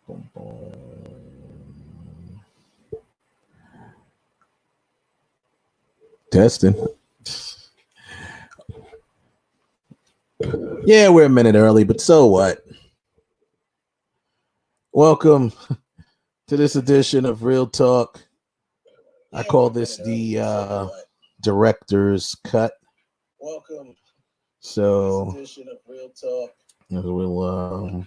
Boom, boom. Testing. Yeah, we're a minute early, but so what? Welcome to this edition of Real Talk. I call this the director's cut. Welcome. So this edition of Real Talk. We'll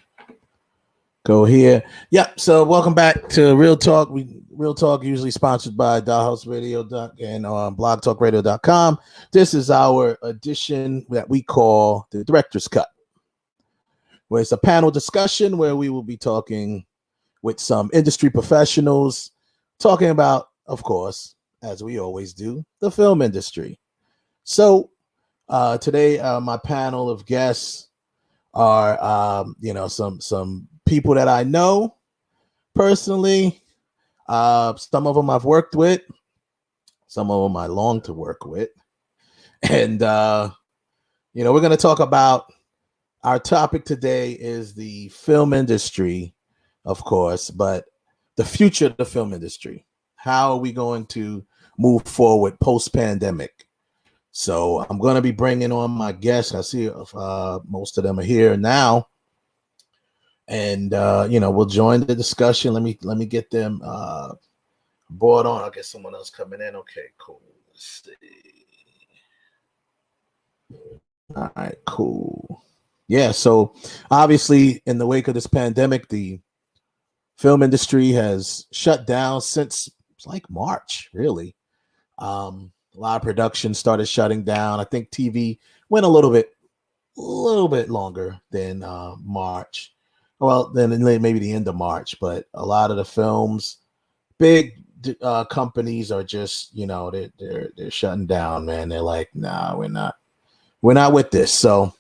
go here. Yep. So welcome back to Real Talk. Real Talk usually sponsored by Dollhouse Radio and blogtalkradio.com. This is our edition that we call the director's cut, where it's a panel discussion where we will be talking with some industry professionals, talking about, of course, as we always do, the film industry. So today, my panel of guests are, some people that I know personally. Some of them I've worked with, some of them I long to work with, and we're going to talk about. Our topic today is the film industry, of course, but the future of the film industry. How are we going to move forward post-pandemic? So I'm going to be bringing on my guests. I see most of them are here now, and we'll join the discussion. Let me get them brought on. I'll get someone else coming in. Okay, cool. Let's see. All right, cool. Yeah, so obviously in the wake of this pandemic, the film industry has shut down since like March, really. A lot of production started shutting down. I think TV went a little bit longer than March. Well, then maybe the end of March, but a lot of the films, big companies are just, they're shutting down, man. They're like, nah, we're not with this. So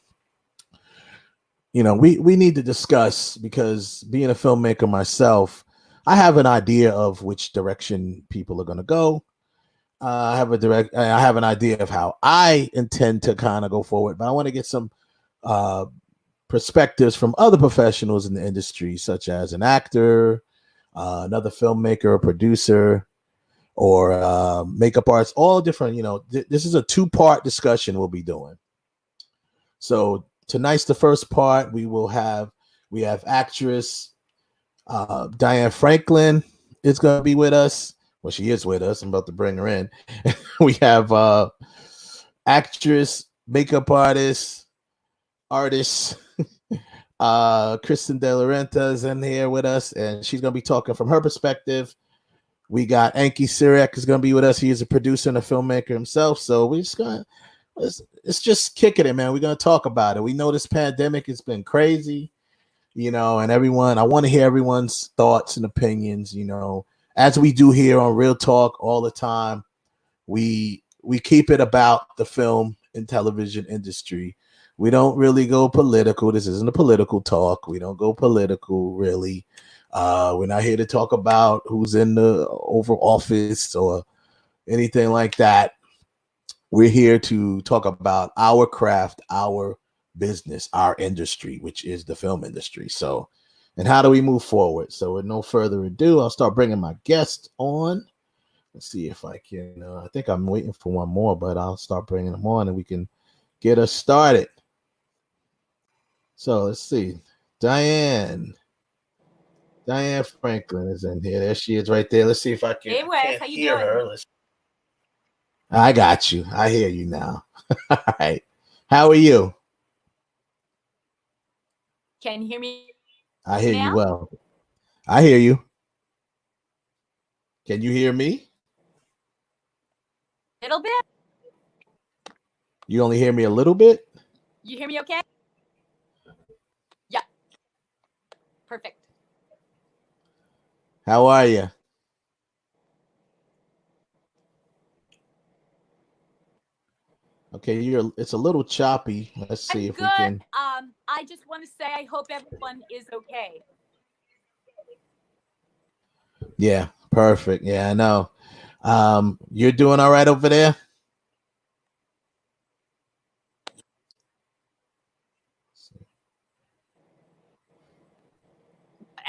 we need to discuss, because being a filmmaker myself, I have an idea of which direction people are going to go. I have an idea of how I intend to kind of go forward, but I want to get some perspectives from other professionals in the industry, such as an actor, another filmmaker, a producer, or makeup artists, all different. This is a 2-part discussion we'll be doing. So tonight's the first part. We have actress Diane Franklin is going to be with us. Well, she is with us. I'm about to bring her in. We have actress, makeup artist, Kristen De Laurenta is in here with us, and she's going to be talking from her perspective. We got Anki Siriak is going to be with us. He is a producer and a filmmaker himself. So we're just going to, it's just kicking it, man. We're going to talk about it. We know this pandemic has been crazy, and I want to hear everyone's thoughts and opinions, as we do here on Real Talk all the time. We keep it about the film and television industry. We don't really go political. This isn't a political talk. We don't go political, really. We're not here to talk about who's in the Oval Office or anything like that. We're here to talk about our craft, our business, our industry, which is the film industry. So, and how do we move forward? So with no further ado, I'll start bringing my guest on. Let's see if I can, I think I'm waiting for one more, but I'll start bringing them on and we can get us started. So let's see. Diane Franklin is in here. There she is right there. Let's see if I can Hey Wes, how you hear doing? her. I got you. I hear you now. All right. How are you? Can you hear me? I hear now? you well. I hear you. Can you hear me? A little bit? You only hear me a little bit? You hear me okay? Yeah. Perfect. How are you? Okay, it's a little choppy. Let's see I'm if good. we can. I just want to say I hope everyone is okay. Yeah, perfect. Yeah, I know. You're doing all right over there?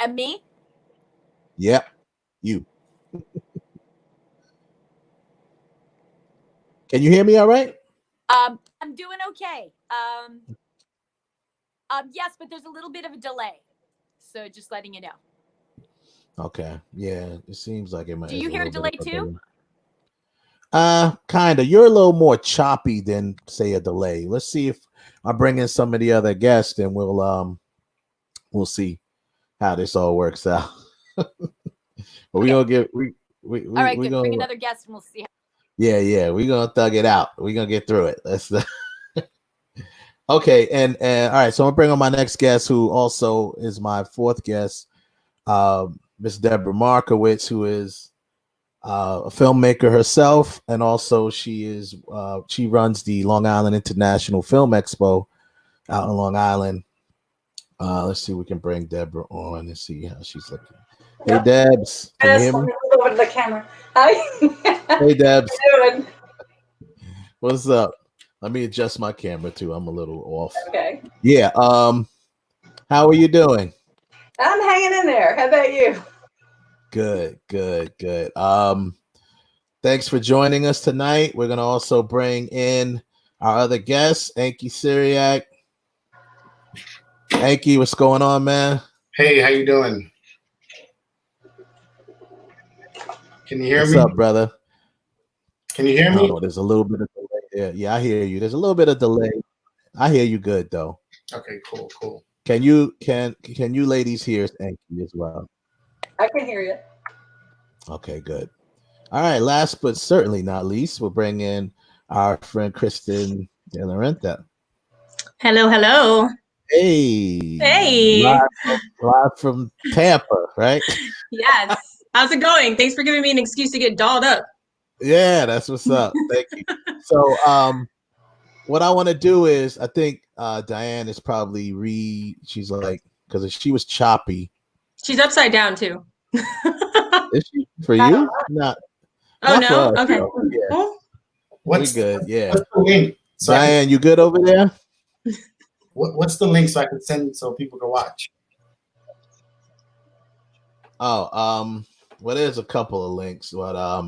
And me? Yep, you. Can you hear me all right? I'm doing okay. Yes, but there's a little bit of a delay. So just letting you know. Okay. Yeah, it seems like it might. Do you hear a delay too? Kind of. You're a little more choppy than say a delay. Let's see if I bring in some of the other guests, and we'll see how this all works out. But we gonna get we All right, we good. gonna Bring another guest and we'll see. yeah, we're gonna thug it out. We're gonna get through it. Let's okay, and all right, so I'm gonna bring on my next guest, who also is my fourth guest, Miss Deborah Markowitz, who is a filmmaker herself, and also she runs the Long Island International Film Expo out in Long Island. Let's see if we can bring Deborah on and see how she's looking. Hey, Debs, can you hear me? Over to the camera. Hi. Hey, Debs. How you doing? What's up? Let me adjust my camera too. I'm a little off. Okay. Yeah. How are you doing? I'm hanging in there. How about you? Good. Thanks for joining us tonight. We're gonna also bring in our other guest, Anki Syriac. Anki, what's going on, man? Hey, how you doing? Can you hear me? What's up, brother? Can you hear me? There's a little bit of delay. Yeah, I hear you. There's a little bit of delay. I hear you good though. Okay, cool. Can you ladies hear Anki as well? I can hear you. Okay, good. All right, last but certainly not least, we'll bring in our friend Kristen De Laurenta. Hello. Hey. Live from Tampa, right? Yes. How's it going? Thanks for giving me an excuse to get dolled up. Yeah, that's what's up. Thank you. So what I want to do is, I think Diane is probably she's like, because she was choppy. She's upside down too. Is she for you? Not. Oh no. Us, okay. Yeah. What's we good? Yeah. What's the link? So Diane, you good over there? What's the link so I can send so people can watch? Oh, well, there's a couple of links, but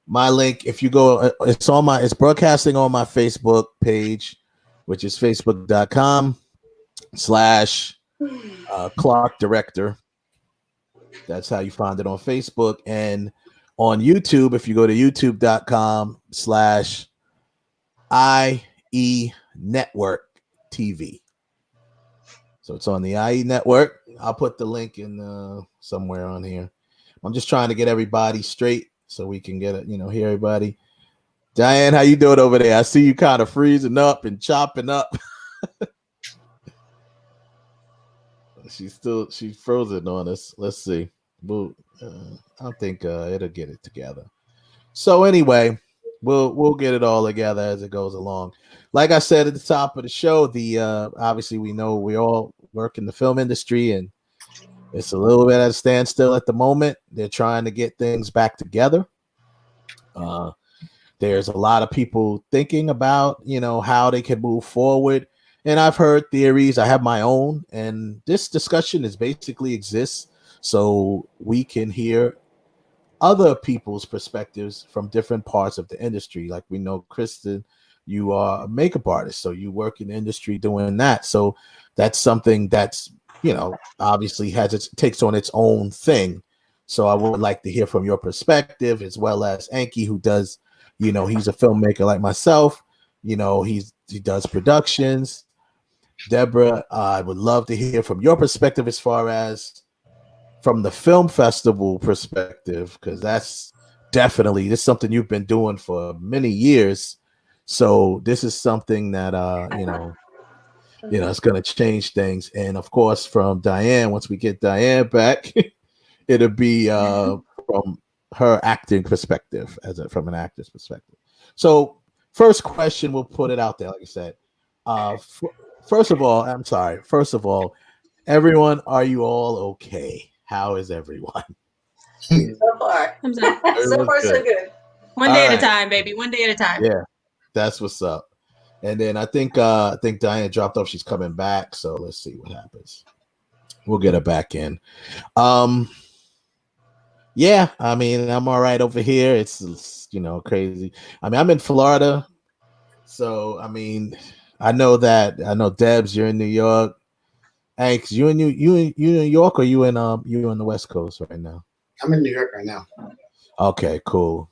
my link, if you go, it's broadcasting on my Facebook page, which is facebook.com/Clark Director. That's how you find it on Facebook. And on YouTube, if you go to youtube.com/IE Network TV. So it's on the IE Network. I'll put the link in somewhere on here. I'm just trying to get everybody straight so we can get it, hear everybody. Diane, how you doing over there? I see you kind of freezing up and chopping up. She's frozen on us. Let's see. I think it'll get it together. So anyway, we'll get it all together as it goes along. Like I said at the top of the show, obviously we know we all work in the film industry, and it's a little bit at a standstill at the moment. They're trying to get things back together. There's a lot of people thinking about, how they can move forward. And I've heard theories. I have my own. And this discussion is basically exists so we can hear other people's perspectives from different parts of the industry. Like we know, Kristen, you are a makeup artist, so you work in the industry doing that. So that's something that's, obviously takes on its own thing. So I would like to hear from your perspective, as well as Anki, who does, he's a filmmaker like myself. He does productions. Deborah, I would love to hear from your perspective as far as from the film festival perspective, because that's definitely something you've been doing for many years. So this is something that it's going to change things. And of course, from Diane, once we get Diane back, it'll be from her acting perspective, from an actor's perspective. So first question, we'll put it out there. Like I said, first of all, everyone, are you all okay? How is everyone? So far. So far, so good. One day at a time, baby. One day at a time. Yeah, that's what's up. And then I think Diane dropped off. She's coming back. So let's see what happens. We'll get her back in. Yeah, I mean, I'm all right over here. It's crazy. I mean, I'm in Florida, so I mean, I know Debs, you're in New York. Hey, 'cause you in New York, or you in the West Coast right now? I'm in New York right now. Okay, cool.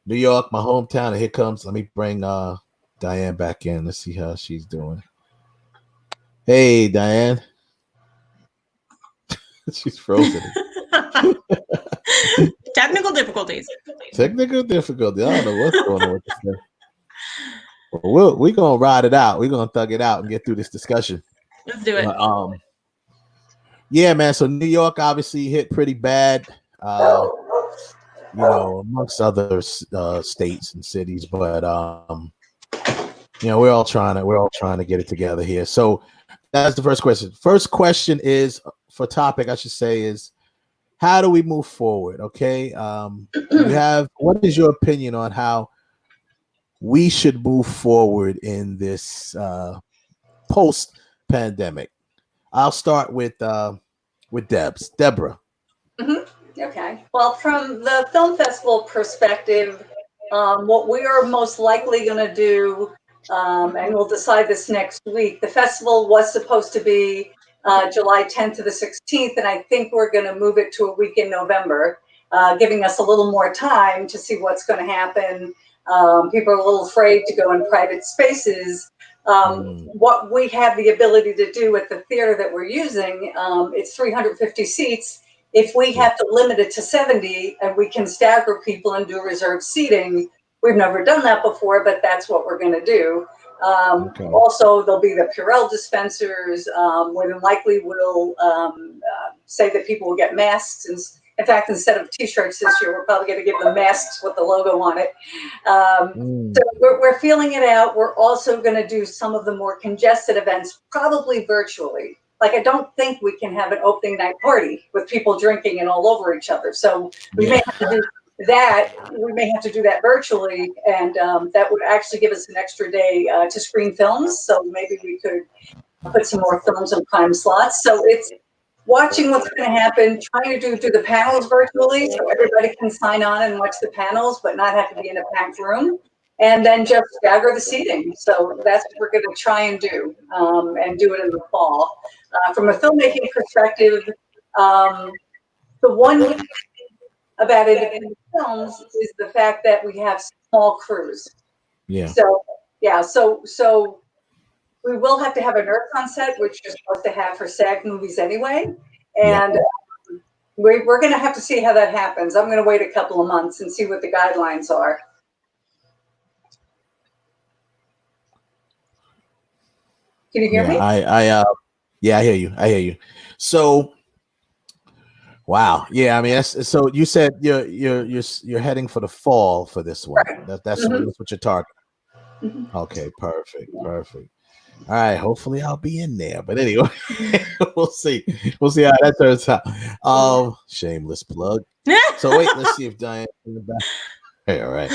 New York, my hometown, and here comes. Let me bring Diane back in. Let's see how she's doing. Hey, Diane. She's frozen. Technical difficulties. Technical difficulty. I don't know what's going on with this thing. Well, we're gonna ride it out. We're gonna thug it out and get through this discussion. Let's do it. Yeah, man. So New York obviously hit pretty bad. Amongst other states and cities, but we're all trying to get it together here. So that's the first question. First question is for topic, I should say, is how do we move forward? Okay. What is your opinion on how we should move forward in this post pandemic? I'll start with Deborah. Okay. Well, from the film festival perspective, what we are most likely going to do, and we'll decide this next week, the festival was supposed to be July 10th to the 16th, and I think we're going to move it to a week in November, giving us a little more time to see what's going to happen. People are a little afraid to go in private spaces. What we have the ability to do at the theater that we're using, it's 350 seats. If we have to limit it to 70 and we can stagger people and do reserved seating, we've never done that before, but that's what we're going to do. Also, there'll be the Purell dispensers. More than likely, we'll say that people will get masks. And in fact, instead of T-shirts this year, we're probably going to give them masks with the logo on it. So we're feeling it out. We're also going to do some of the more congested events, probably virtually. Like, I don't think we can have an opening night party with people drinking and all over each other. So we may have to do that. We may have to do that virtually, and that would actually give us an extra day to screen films. So maybe we could put some more films in prime slots. So it's watching what's going to happen, trying to do the panels virtually so everybody can sign on and watch the panels, but not have to be in a packed room. And then just stagger the seating. So that's what we're going to try and do, and do it in the fall. From a filmmaking perspective, the one thing about independent films is the fact that we have small crews. Yeah. So we will have to have a nurse on set, which you're supposed to have for SAG movies anyway. And we're going to have to see how that happens. I'm going to wait a couple of months and see what the guidelines are. Can you hear me? I hear you. So, wow. Yeah, I mean, so you said you're heading for the fall for this one. Right. That's what you're targeting. Okay, perfect. All right, hopefully I'll be in there. But anyway, we'll see how that turns out. Shameless plug. So wait, let's see if Diane's in the back. Hey, all right.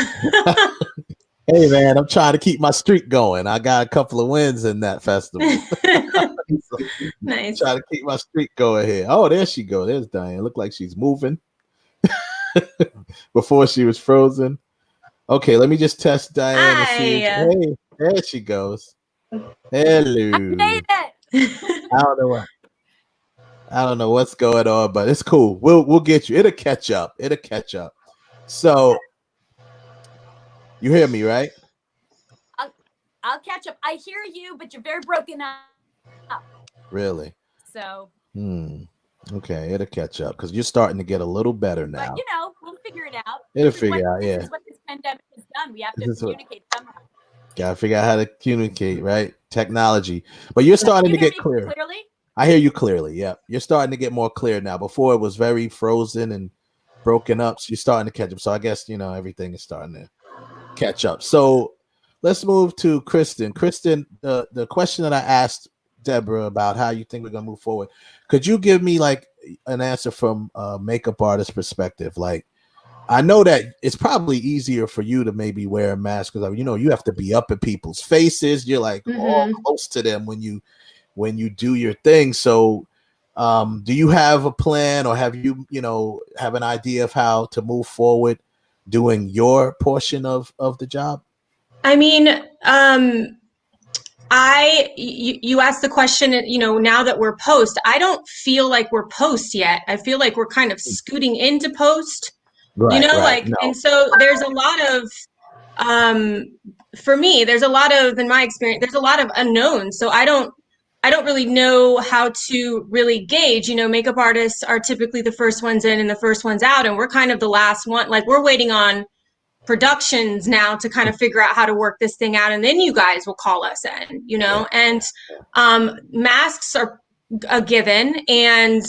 Hey man, I'm trying to keep my streak going. I got a couple of wins in that festival. So, nice. Trying to keep my streak going here. Oh, there she goes. There's Diane. Look like she's moving. Before she was frozen. Okay, let me just test Diane. To see hey, there she goes. Hello. I made it. I don't know what's going on, but it's cool. We'll get you. It'll catch up. So you hear me, right? I'll catch up. I hear you, but you're very broken up. Really? So. Okay, it'll catch up because you're starting to get a little better now. But we'll figure it out. This is what this pandemic has done. We have to communicate somehow. Gotta figure out how to communicate, right? Technology. But you're starting to get clear. Clearly? I hear you clearly. Yeah, you're starting to get more clear now. Before it was very frozen and broken up. So you're starting to catch up. So I guess everything is starting to catch up. So let's move to Kristen. Kristen, the question that I asked Deborah about how you think we're gonna move forward. Could you give me like an answer from a makeup artist perspective? Like, I know that it's probably easier for you to maybe wear a mask because you have to be up in people's faces. You're like all close to them when you do your thing. So Do you have a plan, or have you, have an idea of how to move forward doing your portion of the job? I mean, you asked the question, now that we're post, I don't feel like we're post yet. I feel like we're kind of scooting into post, Right. No. and so there's a lot of, for me, in my experience, there's a lot of unknowns. So I don't really know how to really gauge. Makeup artists are typically the first ones in and the first ones out, and we're kind of the last one. Like, we're waiting on productions now to kind of figure out how to work this thing out, and then you guys will call us in, and masks are a given. And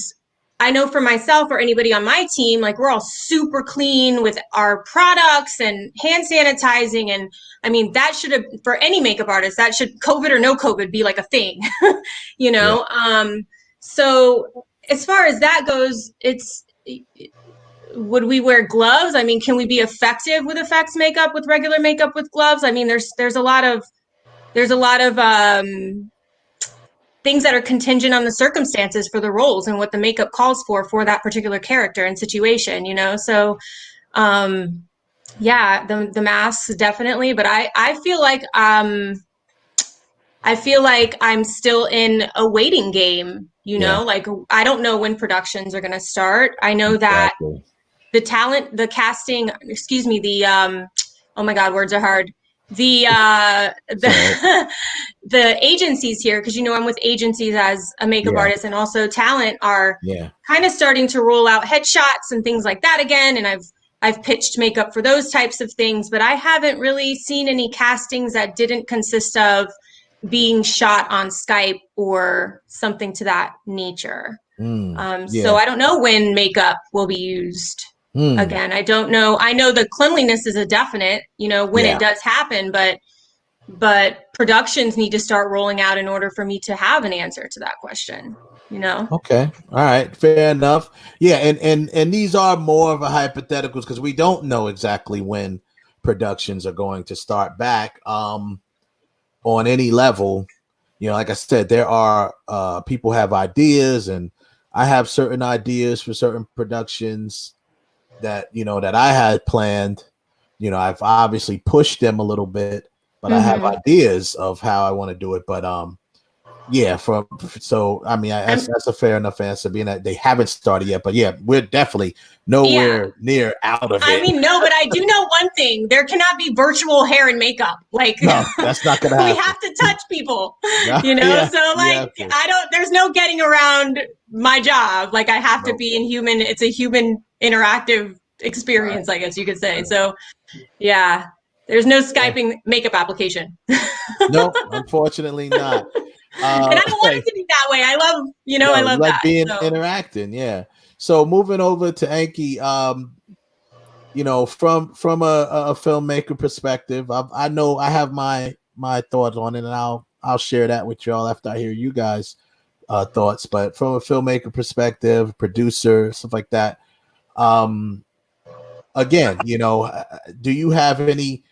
I know for myself or anybody on my team, like, we're all super clean with our products and hand sanitizing. And I mean, that should have, for any makeup artist, that should, COVID or no COVID, be like a thing, So as far as that goes, would we wear gloves? I mean, can we be effective with effects makeup, with regular makeup with gloves? I mean, there's a lot of things that are contingent on the circumstances for the roles and what the makeup calls for that particular character and situation, So, yeah, the masks definitely, but I feel like I'm still in a waiting game, like, I don't know when productions are going to start. I know that the talent, the casting, oh my God, words are hard. The agencies here, because I'm with agencies as a makeup artist, and also talent are kind of starting to roll out headshots and things like that again. And I've pitched makeup for those types of things, but I haven't really seen any castings that didn't consist of being shot on Skype or something to that nature. So I don't know when makeup will be used. Again, I don't know. I know the cleanliness is a definite, when it does happen, but productions need to start rolling out in order for me to have an answer to that question, Okay. All right. Fair enough. Yeah. And these are more of a hypotheticals because we don't know exactly when productions are going to start back on any level. Like I said, there are people have ideas, and I have certain ideas for certain productions that that I had planned. I've obviously pushed them a little bit, but I have ideas of how I want to do it. But so I mean, that's a fair enough answer, being that they haven't started yet. But yeah, we're definitely nowhere near out of it. I mean, no, but I do know one thing: there cannot be virtual hair and makeup. Like, no, that's not gonna happen. We have to touch people, Yeah, So like, there's no getting around my job. Like, I have to be in human. It's a human interactive experience, I guess you could say. So, yeah, there's no Skyping makeup application. No, unfortunately not. And I don't want it to be that way. I love, I love like that. being interacting. Yeah. So moving over to Enki, from a filmmaker perspective, I know I have my thoughts on it, and I'll share that with y'all after I hear you guys' thoughts. But from a filmmaker perspective, producer, stuff like that. Again, do you have any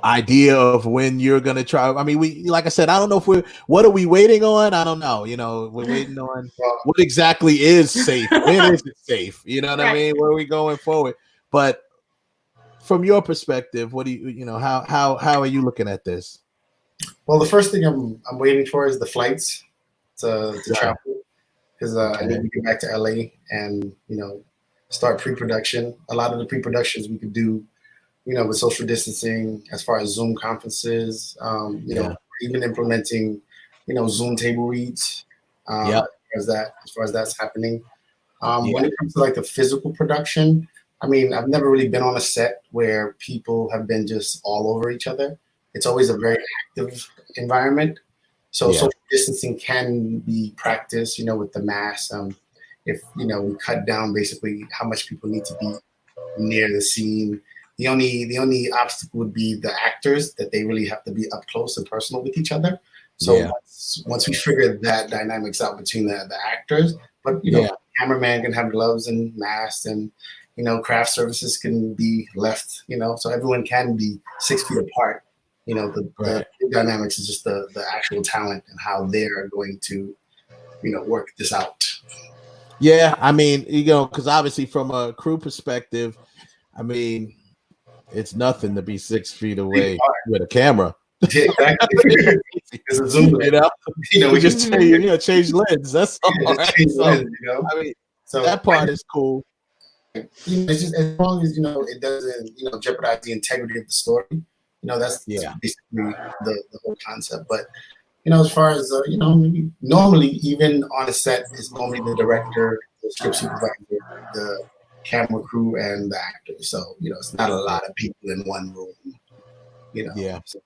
idea of when you're gonna try? I mean, like I said, I don't know if what are we waiting on? I don't know. We're waiting on what exactly is safe. When is it safe? You know what I mean? Where are we going forward? But from your perspective, what do how are you looking at this? Well, the first thing I'm waiting for is the flights to travel, because I need to get back to LA and start pre-production. A lot of the pre-productions we could do, with social distancing, as far as Zoom conferences, even implementing, Zoom table reads. As far as that's happening. When it comes to like the physical production, I mean, I've never really been on a set where people have been just all over each other. It's always a very active environment. So social distancing can be practiced, with the mask. If, we cut down basically how much people need to be near the scene. The only obstacle would be the actors, that they really have to be up close and personal with each other. So once we figure that dynamics out between the actors, but cameraman can have gloves and masks, and craft services can be left, so everyone can be 6 feet apart. The dynamics is just the actual talent and how they're going to work this out. Yeah, I mean, because obviously from a crew perspective, I mean, it's nothing to be 6 feet away with a camera. Yeah, exactly. It's a zoom lens. We just change lens. That's all. Right? Change lens, I mean, so that part is cool. It's just as long as it doesn't jeopardize the integrity of the story. That's basically the whole concept. But as far as normally even on a set, it's normally the director, the script supervisor, the camera crew, and the actor. So it's not a lot of people in one room. Yeah. So,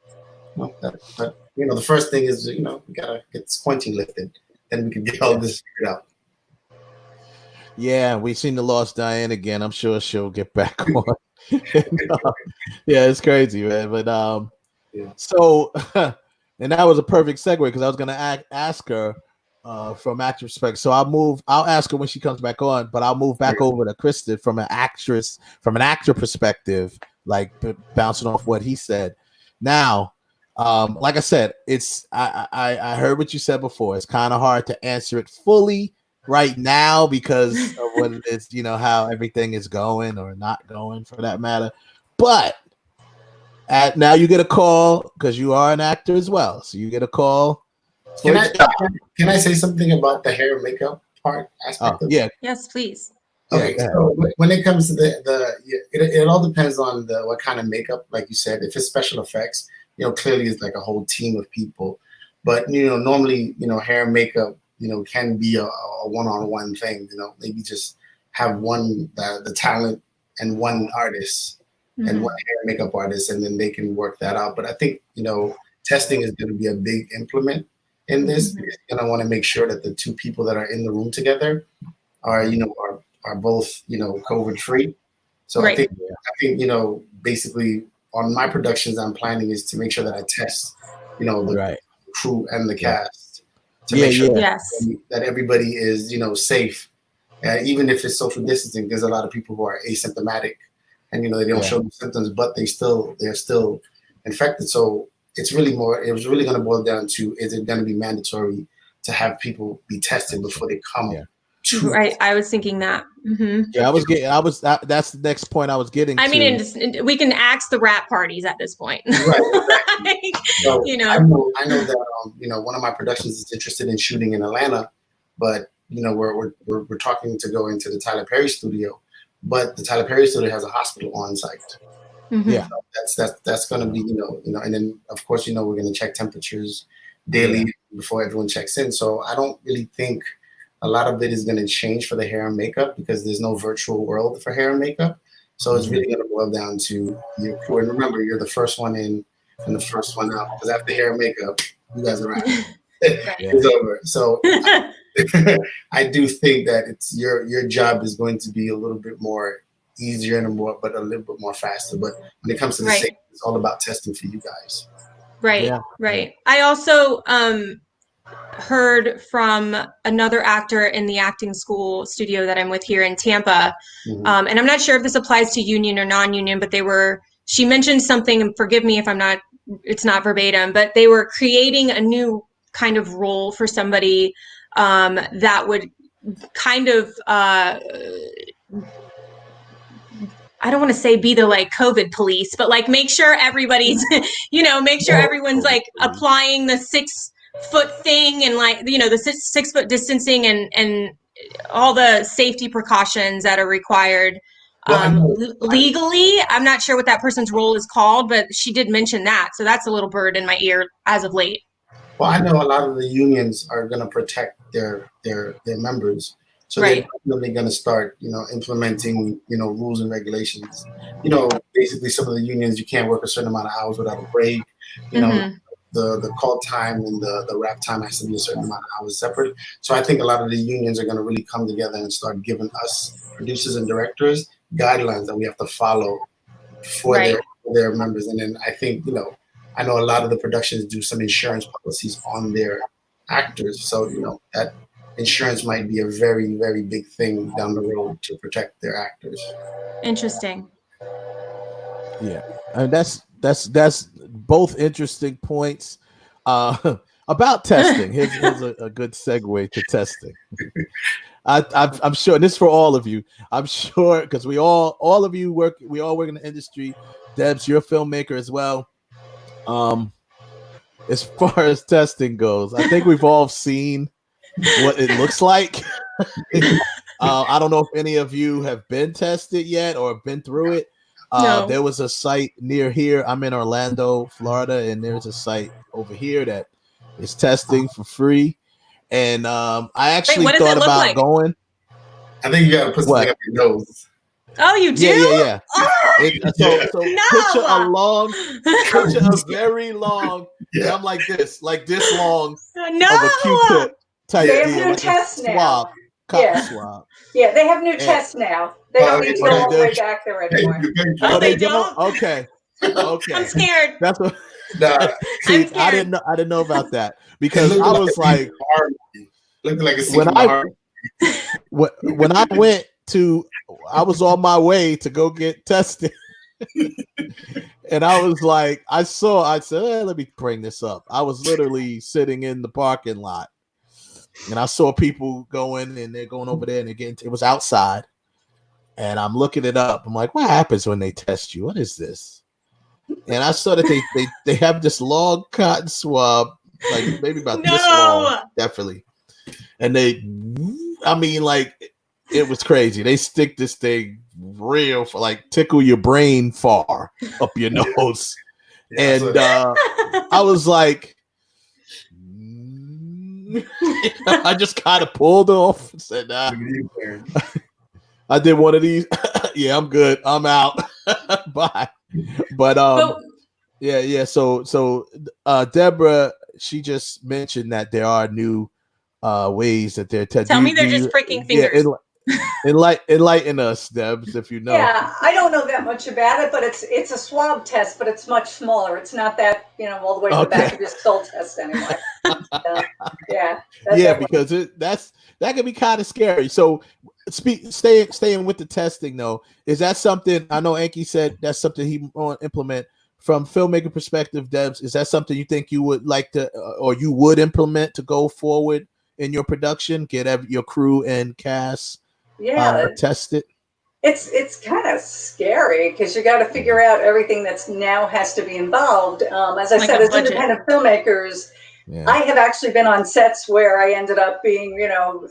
but the first thing is we gotta get this quarantine lifted, then we can get all this figured out. Yeah, we've seen the Lost Diane again. I'm sure she'll get back on. Yeah, it's crazy, man. But so, and that was a perfect segue because I was gonna ask her from actor perspective. So I'll ask her when she comes back on, but I'll move back over to Kristen from an actor perspective, like bouncing off what he said. Now, like I said, I heard what you said before. It's kind of hard to answer it fully right now because of what it is, how everything is going or not going for that matter. But now you get a call because you are an actor as well. So you get a call. Can I say something about the hair and makeup part aspect? Yeah. Yes, please. Okay, so when it comes to it all depends on what kind of makeup, like you said. If it's special effects, clearly it's like a whole team of people. But normally, hair and makeup, can be a one-on-one thing. Maybe just have one the talent and one artist and one hair and makeup artist, and then they can work that out. But I think testing is going to be a big implement in this. Because you're going to want to make sure that the two people that are in the room together are both COVID free. So I think basically on my productions I'm planning is to make sure that I test the crew and the cast to make sure that everybody is safe, even if it's social distancing. There's a lot of people who are asymptomatic and they don't show the symptoms, but they're still infected. So it was really going to boil down to, is it going to be mandatory to have people be tested before they come? Right, I was thinking that. Yeah, that's the next point I was getting. I mean, we can axe the rap parties at this point. Right. So I know that one of my productions is interested in shooting in Atlanta, but we're talking to go into the Tyler Perry studio, but the Tyler Perry studio has a hospital on site. Yeah, so that's going to be and then of course we're going to check temperatures daily before everyone checks in. So I don't really think a lot of it is going to change for the hair and makeup because there's no virtual world for hair and makeup. So it's really going to boil down to your crew. And remember, you're the first one in and the first one out. Because after hair and makeup, you guys are out. It's over. So I do think that it's your job is going to be a little bit more easier and a little bit more faster. But when it comes to the safety, it's all about testing for you guys. Right. I also heard from another actor in the acting school studio that I'm with here in Tampa. And I'm not sure if this applies to union or non-union, but she mentioned something, and forgive me if it's not verbatim, but they were creating a new kind of role for somebody that would kind of, I don't want to say be the COVID police, but make sure everybody's, make sure everyone's applying the 6-foot thing and the 6-foot distancing and all the safety precautions that are required legally. I'm not sure what that person's role is called, but she did mention that. So that's a little bird in my ear as of late. Well, I know a lot of the unions are going to protect their members. So they're definitely going to start, implementing, rules and regulations. Basically some of the unions, you can't work a certain amount of hours without a break. The call time and the rap time has to be a certain amount of hours separate. So I think a lot of the unions are going to really come together and start giving us producers and directors guidelines that we have to follow for their members. And then I think, I know a lot of the productions do some insurance policies on their actors. So, that insurance might be a very, very big thing down the road to protect their actors. Interesting. Yeah. And that's both interesting points. About testing, here's a good segue to testing. I'm sure, and this is for all of you. I'm sure because all of you work in the industry. Debs, you're a filmmaker as well. As far as testing goes, I think we've all seen what it looks like. I don't know if any of you have been tested yet or been through it. No. There was a site near here. I'm in Orlando, Florida, and there's a site over here that is testing for free. And I actually what does it thought look about like? going. I think you gotta put something up your nose. Oh, you do? Yeah. Oh, So No! picture a very long. Yeah. I'm like this long no. of a Q-tip type They have deal, new like a tests now. swab, cotton Yeah. swab. Yeah, they have new Yeah. tests now. They don't need to go all the way back there anymore. Oh, they don't? Okay. I'm scared. That's what. Nah, See, I'm scared. I didn't know about that because it I looked was like, looked like a scene when from I- Harvey. when I was on my way to go get tested, and I was like, I said, let me bring this up. I was literally sitting in the parking lot, and I saw people going, and they're going over there, and it was outside, and I'm looking it up. I'm like, what happens when they test you? What is this? And I saw that they have this long cotton swab, like maybe about this long, definitely. And it was crazy. They stick this thing real for like tickle your brain far up your nose. Yeah, And I was like, I just kind of pulled off and said, nah. I did one of these. Yeah, I'm good. I'm out. Bye. But yeah. So Deborah, she just mentioned that there are new ways that they're testing. Tell me they're just pricking fingers. Enlighten us, Debs, if you know. Yeah, I don't know that much about it, but it's a swab test, but it's much smaller. It's not that, all the way to the back of your skull test anyway. Yeah. Because that can be kind of scary. So staying with the testing though, is that something, I know Anki said that's something he want to implement from filmmaker perspective, Debs, is that something you think you would like to, or you would implement to go forward in your production, get your crew and cast test it? It's kind of scary because you got to figure out everything that's now has to be involved. As I said, as independent filmmakers, I have actually been on sets where I ended up being,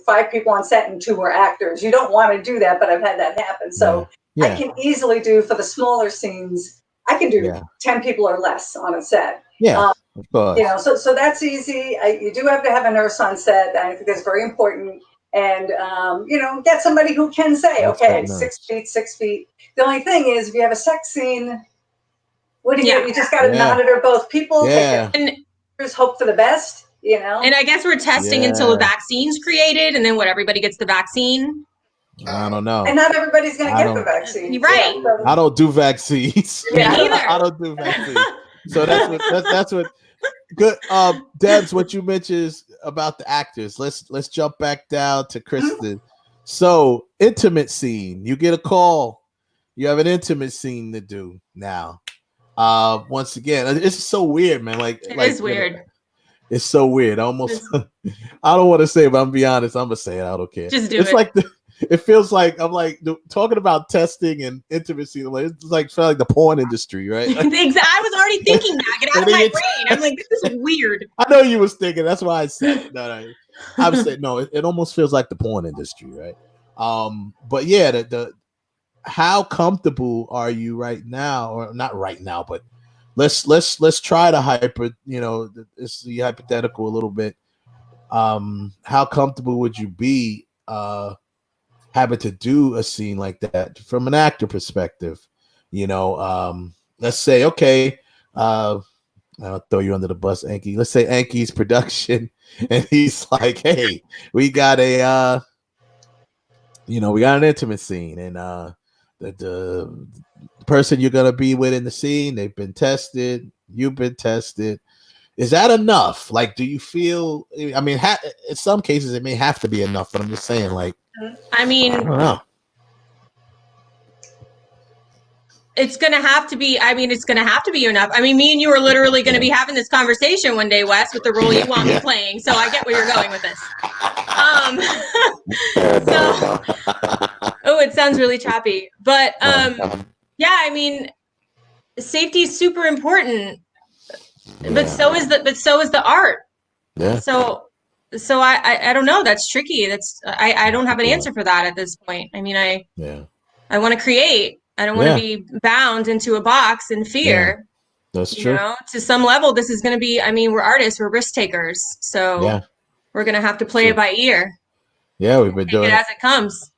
5 people on set and 2 were actors. You don't want to do that, but I've had that happen. So I can easily do, for the smaller scenes, I can do 10 people or less on a set. Yeah, of course. So that's easy. You do have to have a nurse on set. I think that's very important. And, get somebody who can say, okay, 6 feet, 6 feet. The only thing is, if you have a sex scene, what do you do? You just got to monitor both people. Yeah. And hope for the best, And I guess we're testing until a vaccine's created, and then everybody gets the vaccine. I don't know. And not everybody's going to get the vaccine. Right. Yeah, so. I don't do vaccines. I don't do vaccines. So that's what good. Debs, what you mentioned is about the actors. Let's jump back down to Kristen. So intimate scene. You get a call. You have an intimate scene to do now. Once again, it's so weird, man. It is weird. It's so weird. I don't want to say it, but I'm gonna be honest. I'm gonna say it. I don't care. Just do it's it. Like it feels like I'm talking about testing and intimacy. It's felt like the porn industry, right? I was already thinking that. Get out of my brain. I'm like, this is weird. I know you was thinking. That's why I said no. I was saying no. It almost feels like the porn industry, right? But yeah, the how comfortable are you right now, or not right now, but let's try to it's the hypothetical a little bit. How comfortable would you be having to do a scene like that from an actor perspective? Let's say, okay, I'll throw you under the bus, Anki. Let's say Anki's production, and he's like, hey, we got an intimate scene, and the person you're gonna be with in the scene, they've been tested, you've been tested. Is that enough? Do you feel? I mean, in some cases it may have to be enough, but I'm just saying, I don't know. it's going to have to be, I mean, it's going to have to be enough. I mean, me and you are literally going to be having this conversation one day, Wes, with the role you want me playing. So I get where you're going with this. Oh, it sounds really choppy. But yeah, I mean, safety is super important. But so is the art. Yeah. So I don't know. That's tricky. I don't have an answer for that at this point. I mean, I want to create. I don't want to be bound into a box in fear. Yeah. That's true. You know, to some level, this is going to be, I mean, we're artists, we're risk takers. So we're going to have to play it by ear. Yeah, we've been doing it as it comes.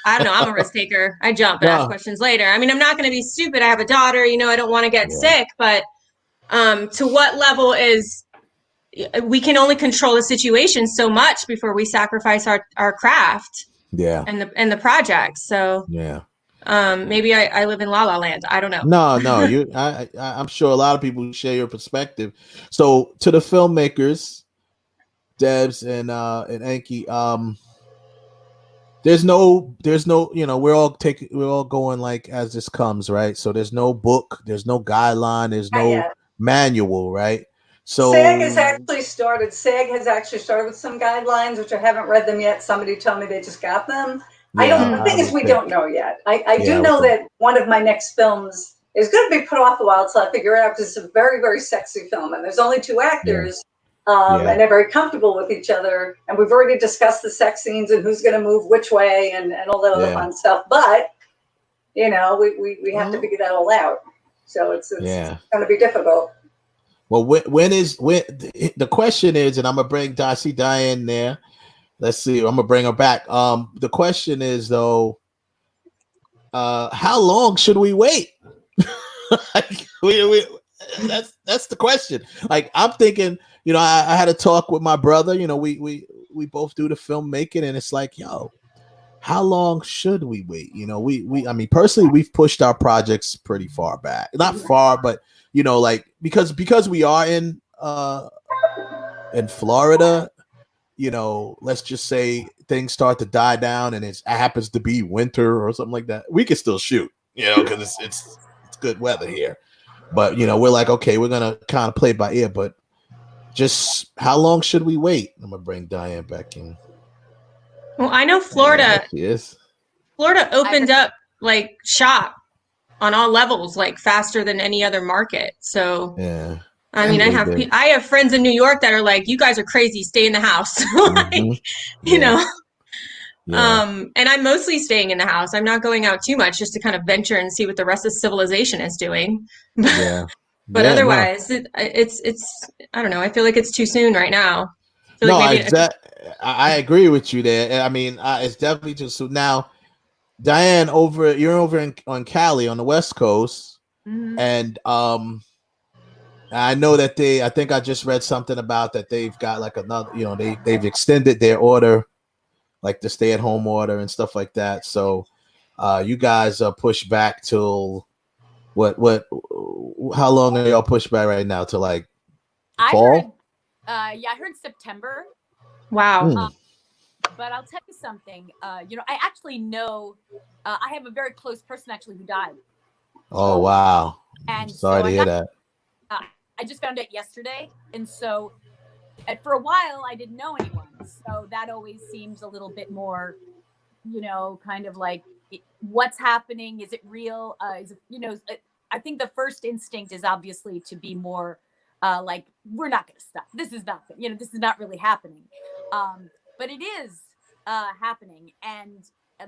I don't know. I'm a risk taker. I jump and ask questions later. I mean, I'm not going to be stupid. I have a daughter, you know, I don't want to get sick, but to what level we can only control the situation so much before we sacrifice our craft and the project. So maybe I live in La La Land. I don't know. No, I'm sure a lot of people share your perspective. So to the filmmakers, Debs and Enki, there's no, you know, we're all going like as this comes, right? So there's no book, there's no guideline, there's no manual, right? So SAG has actually started with some guidelines, which I haven't read them yet. Somebody told me they just got them. The thing is, we don't know yet. I do know that one of my next films is going to be put off a while until I figure it out, because it's a very, very sexy film, and there's only 2 actors, and they're very comfortable with each other. And we've already discussed the sex scenes and who's going to move which way and all that other fun stuff. But, you know, we have to figure that all out. So it's going to be difficult. Well, when the question is, and I'm gonna bring Diane there. Let's see, I'm gonna bring her back. The question is though, how long should we wait? That's the question. Like, I'm thinking, you know, I had a talk with my brother. You know, we both do the filmmaking, and it's like, yo, how long should we wait? You know, I mean, personally, we've pushed our projects pretty far back. Not far, but you know, like because we are in Florida, you know, let's just say things start to die down and it happens to be winter or something like that. We can still shoot, you know, because it's good weather here. But you know, we're like, okay, we're gonna kind of play by ear. But just how long should we wait? I'm gonna bring Diane back in. Well, I know Florida. Yes. Florida opened up like shop on all levels, like faster than any other market. So I mean, I have friends in New York that are like, you guys are crazy, stay in the house. Like, you know. And I'm mostly staying in the house. I'm not going out too much, just to kind of venture and see what the rest of civilization is doing. But otherwise, it's I don't know. I feel like it's too soon right now. I agree with you there. I mean, it's definitely too soon. Now, Diane, you're over on Cali on the West Coast, and I know that I think I just read something about that they've got like another, you know, they've extended their order, like the stay-at-home order and stuff like that. So, you guys are pushed back till what? How long are y'all pushed back right now? To like fall? I heard September. Wow. But I'll tell you something. You know, I actually know. I have a very close person actually who died. Oh wow! And sorry to hear that. I just found out yesterday, and so for a while I didn't know anyone. So that always seems a little bit more, you know, kind of like, what's happening? Is it real? Is it, you know? I think the first instinct is obviously to be more like, we're not going to stop. This is not, you know, this is not really happening. But it is happening. And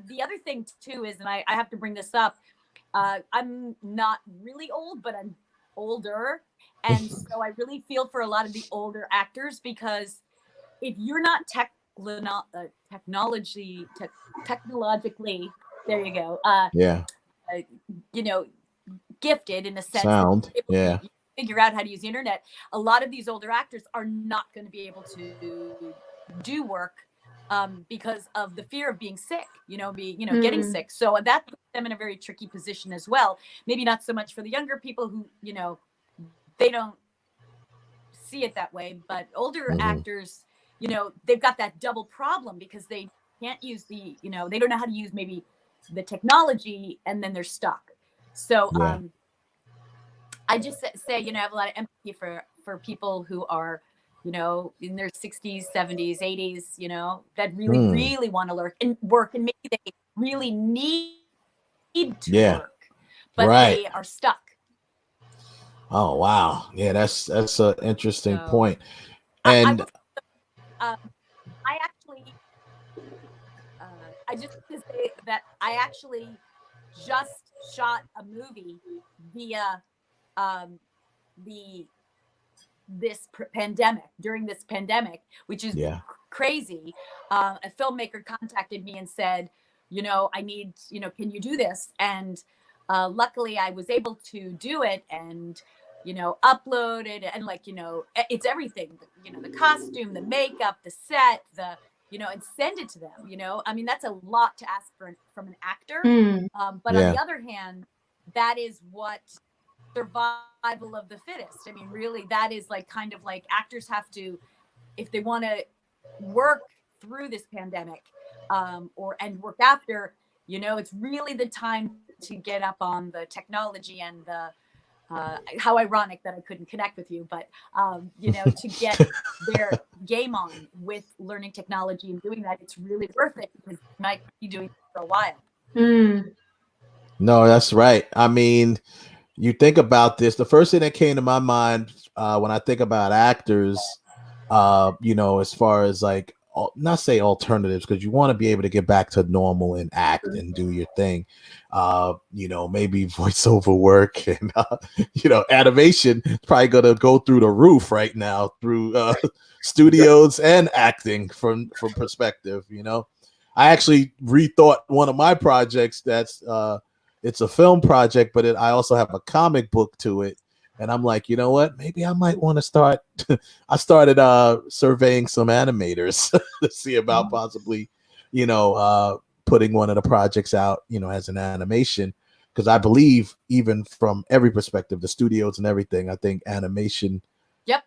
the other thing too is, and I have to bring this up, I'm not really old, but I'm older. And so I really feel for a lot of the older actors, because if you're not technologically, there you go. You know, gifted in a sense. Sound, figure out how to use the internet. A lot of these older actors are not going to be able to do work because of the fear of being sick, you know, getting sick. So that puts them in a very tricky position as well. Maybe not so much for the younger people who, you know, they don't see it that way, but older actors, you know, they've got that double problem because they can't use the, you know, they don't know how to use maybe the technology, and then they're stuck. So Yeah. I just say, you know, I have a lot of empathy for people who are, you know, in their 60s, 70s, 80s, you know, that really, really want to work and maybe they really need to work, but they are stuck. Oh, wow. Yeah, that's an interesting point. And I actually, I just to say that I actually just shot a movie via during this pandemic, which is crazy. A filmmaker contacted me and said, you know, I need, you know, can you do this? And luckily I was able to do it and, you know, upload it and like, you know, it's everything, you know, the costume, the makeup, the set, you know, and send it to them, you know. I mean, that's a lot to ask from an actor. But on the other hand, that is what survival of the fittest. I mean, really, that is like kind of like actors have to, if they want to work through this pandemic and work after, you know, it's really the time to get up on the technology and the how ironic that I couldn't connect with you, but you know, to get their game on with learning technology and doing that, it's really worth it because you might be doing it for a while. No, that's right. I mean, you think about this, the first thing that came to my mind when I think about actors, you know, as far as like, not say alternatives, because you want to be able to get back to normal and act and do your thing. You know, maybe voiceover work and, you know, animation is probably going to go through the roof right now through studios and acting from perspective, you know. I actually rethought one of my projects that's, it's a film project, but I also have a comic book to it. And I'm like, you know what? Maybe I might want to start. I started surveying some animators to see about possibly, you know, putting one of the projects out, you know, as an animation. Because I believe even from every perspective, the studios and everything, I think animation,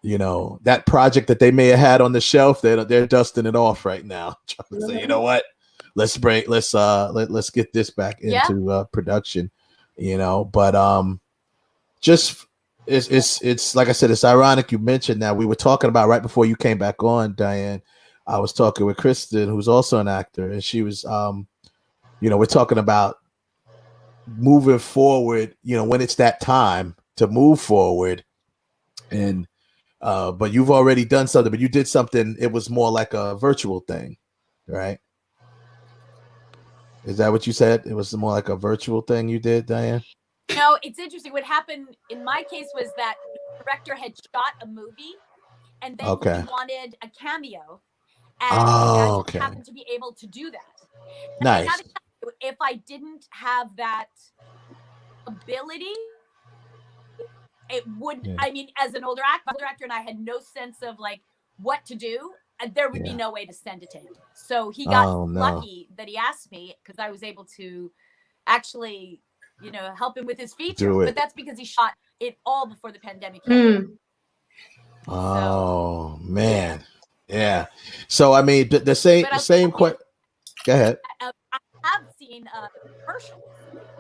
you know, that project that they may have had on the shelf, they're dusting it off right now. Trying to say, you know what? Let's get this back into production, you know. But just it's like I said, it's ironic you mentioned that. We were talking about right before you came back on, Diane. I was talking with Kristen, who's also an actor, and she was you know, we're talking about moving forward, you know, when it's that time to move forward. And but you've already done something, but you did something, it was more like a virtual thing, right? Is that what you said? It was more like a virtual thing you did, Diane? No, it's interesting. What happened in my case was that the director had shot a movie and then he wanted a cameo. And I just happened to be able to do that. And nice. I gotta tell you, if I didn't have that ability, it would, I mean, as an older actor, and I had no sense of like what to do, and there would be no way to send it to him. So he got lucky that he asked me because I was able to actually, you know, help him with his feature. But that's because he shot it all before the pandemic hit. Oh, man. Yeah. So, I mean, the same question. Go ahead. I have seen commercials.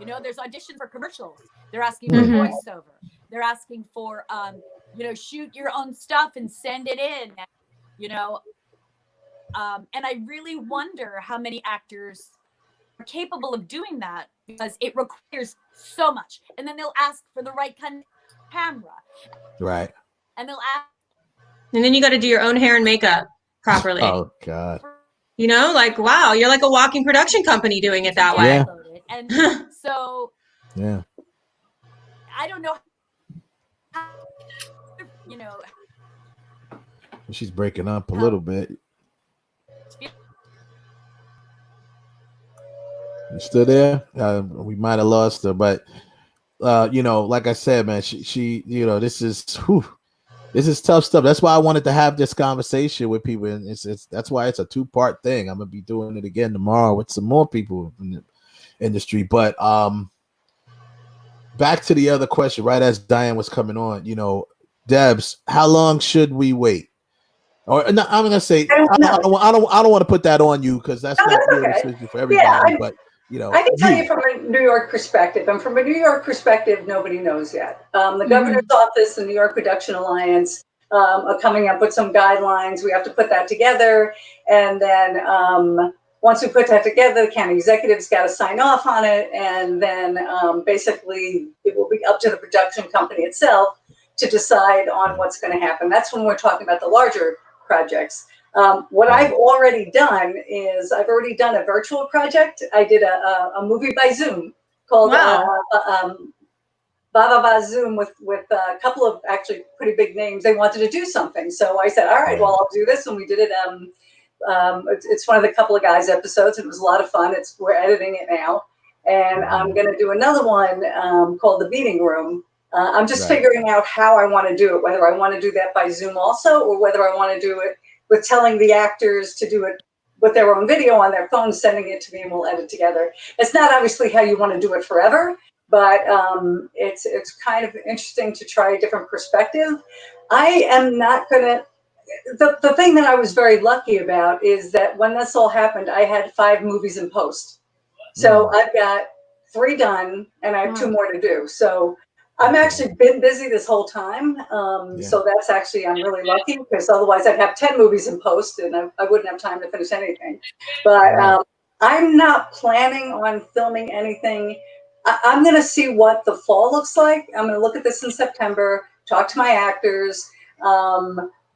You know, there's auditions for commercials. They're asking for voiceover. They're asking for, you know, shoot your own stuff and send it in. You know, and I really wonder how many actors are capable of doing that because it requires so much. And then they'll ask for the right kind of camera. Right. And they'll ask. And then you got to do your own hair and makeup properly. Oh, God. You know, like, wow, you're like a walking production company doing it that way. Yeah. And so, yeah, I don't know how, you know. She's breaking up a little bit. You still there? We might have lost her, but you know, like I said, man, she you know, this is tough stuff. That's why I wanted to have this conversation with people, and it's that's why it's a 2-part thing. I'm gonna be doing it again tomorrow with some more people in the industry. But back to the other question, right as Diane was coming on, you know, Debs, how long should we wait? Or no, I'm gonna say I don't want to put that on you because that's not your decision for everybody. But I can tell you from a New York perspective, and from a New York perspective, nobody knows yet. The governor's office and New York Production Alliance are coming up with some guidelines. We have to put that together, and then once we put that together, the county executive's got to sign off on it, and then basically it will be up to the production company itself to decide on what's going to happen. That's when we're talking about the larger projects. What I've already done is I've already done a virtual project. I did a movie by Zoom called Baba Zoom with a couple of actually pretty big names. They wanted to do something. So I said, all right, well, I'll do this. And we did it. It's one of the couple of guys episodes. It was a lot of fun. We're editing it now. And I'm going to do another one called The Meeting Room. I'm just figuring out how I want to do it, whether I want to do that by Zoom also, or whether I want to do it with telling the actors to do it with their own video on their phone, sending it to me, and we'll edit together. It's not obviously how you want to do it forever, but it's kind of interesting to try a different perspective. I am not going to, the thing that I was very lucky about is that when this all happened, I had 5 movies in post. So I've got 3 done, and I have 2 more to do. So I'm actually been busy this whole time. So that's actually, I'm really lucky, because otherwise I'd have 10 movies in post and I wouldn't have time to finish anything. But I'm not planning on filming anything. I'm going to see what the fall looks like. I'm going to look at this in September, talk to my actors.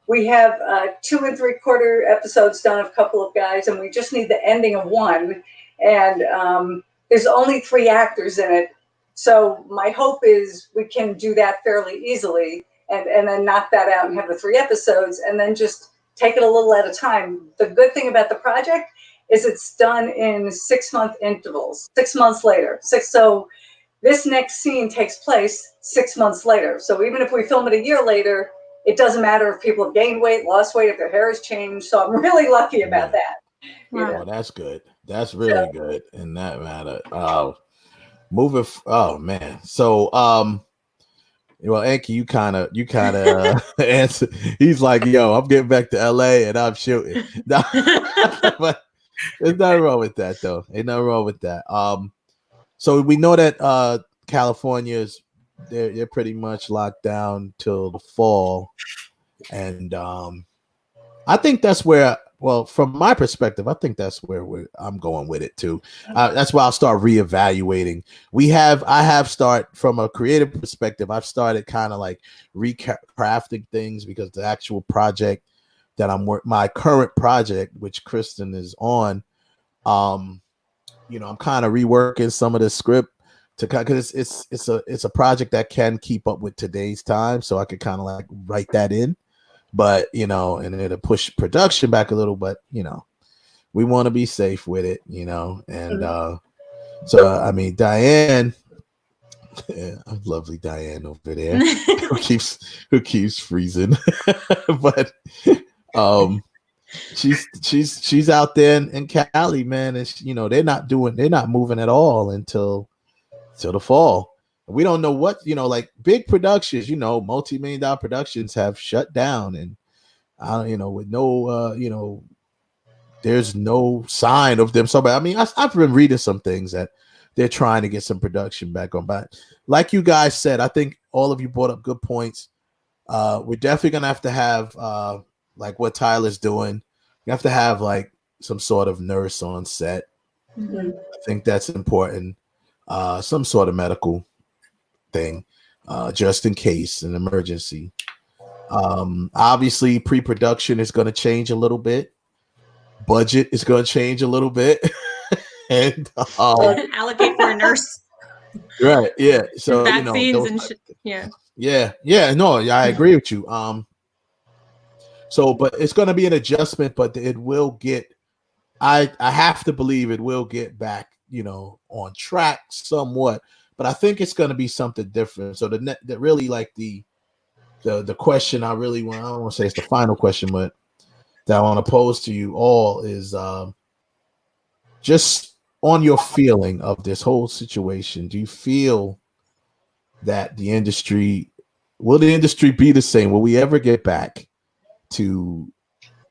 We have 2 3/4 episodes done of a couple of guys, and we just need the ending of one. And there's only 3 actors in it. So my hope is we can do that fairly easily and then knock that out and have the 3 episodes and then just take it a little at a time. The good thing about the project is it's done in 6-month intervals, 6 months later. So this next scene takes place 6 months later. So even if we film it a year later, it doesn't matter if people have gained weight, lost weight, if their hair has changed. So I'm really lucky about that. Well, that's good. That's really good in that matter. Oh man. So well, Enki, you kind of answer. He's like, yo, I'm getting back to LA and I'm shooting. But there's nothing wrong with that though. Ain't nothing wrong with that. So we know that California's they're pretty much locked down till the fall. And I think that's where, well, from my perspective, I think that's where I'm going with it too. That's why I'll start reevaluating. I have started from a creative perspective. I've started kind of like recrafting things because the actual project that my current project, which Kristen is on, I'm kind of reworking some of the script because it's a project that can keep up with today's time, so I could kind of like write that in. But, and it'll push production back a little, but, we want to be safe with it, and so, I mean, Diane, lovely Diane over there who keeps freezing, but she's out there in Cali, man, and they're not moving at all until the fall. We don't know what, like big productions, multi-million-dollar productions have shut down, and with no, there's no sign of them. So, but I mean, I've been reading some things that they're trying to get some production back on. But like you guys said, I think all of you brought up good points. We're definitely gonna have like what Tyler's doing. You have to have like some sort of nurse on set. Mm-hmm. I think that's important. Some sort of medical thing, just in case an emergency. Obviously pre-production is going to change a little bit. Budget is going to change a little bit. And allocate for a nurse. Right. Yeah. So vaccines and no, I agree with you. So but it's going to be an adjustment, but it will get, I have to believe it will get back, on track somewhat. But I think it's going to be something different. So the really like the question I really want, I don't want to say it's the final question, but that I want to pose to you all is just on your feeling of this whole situation. Do you feel that will the industry be the same? Will we ever get back to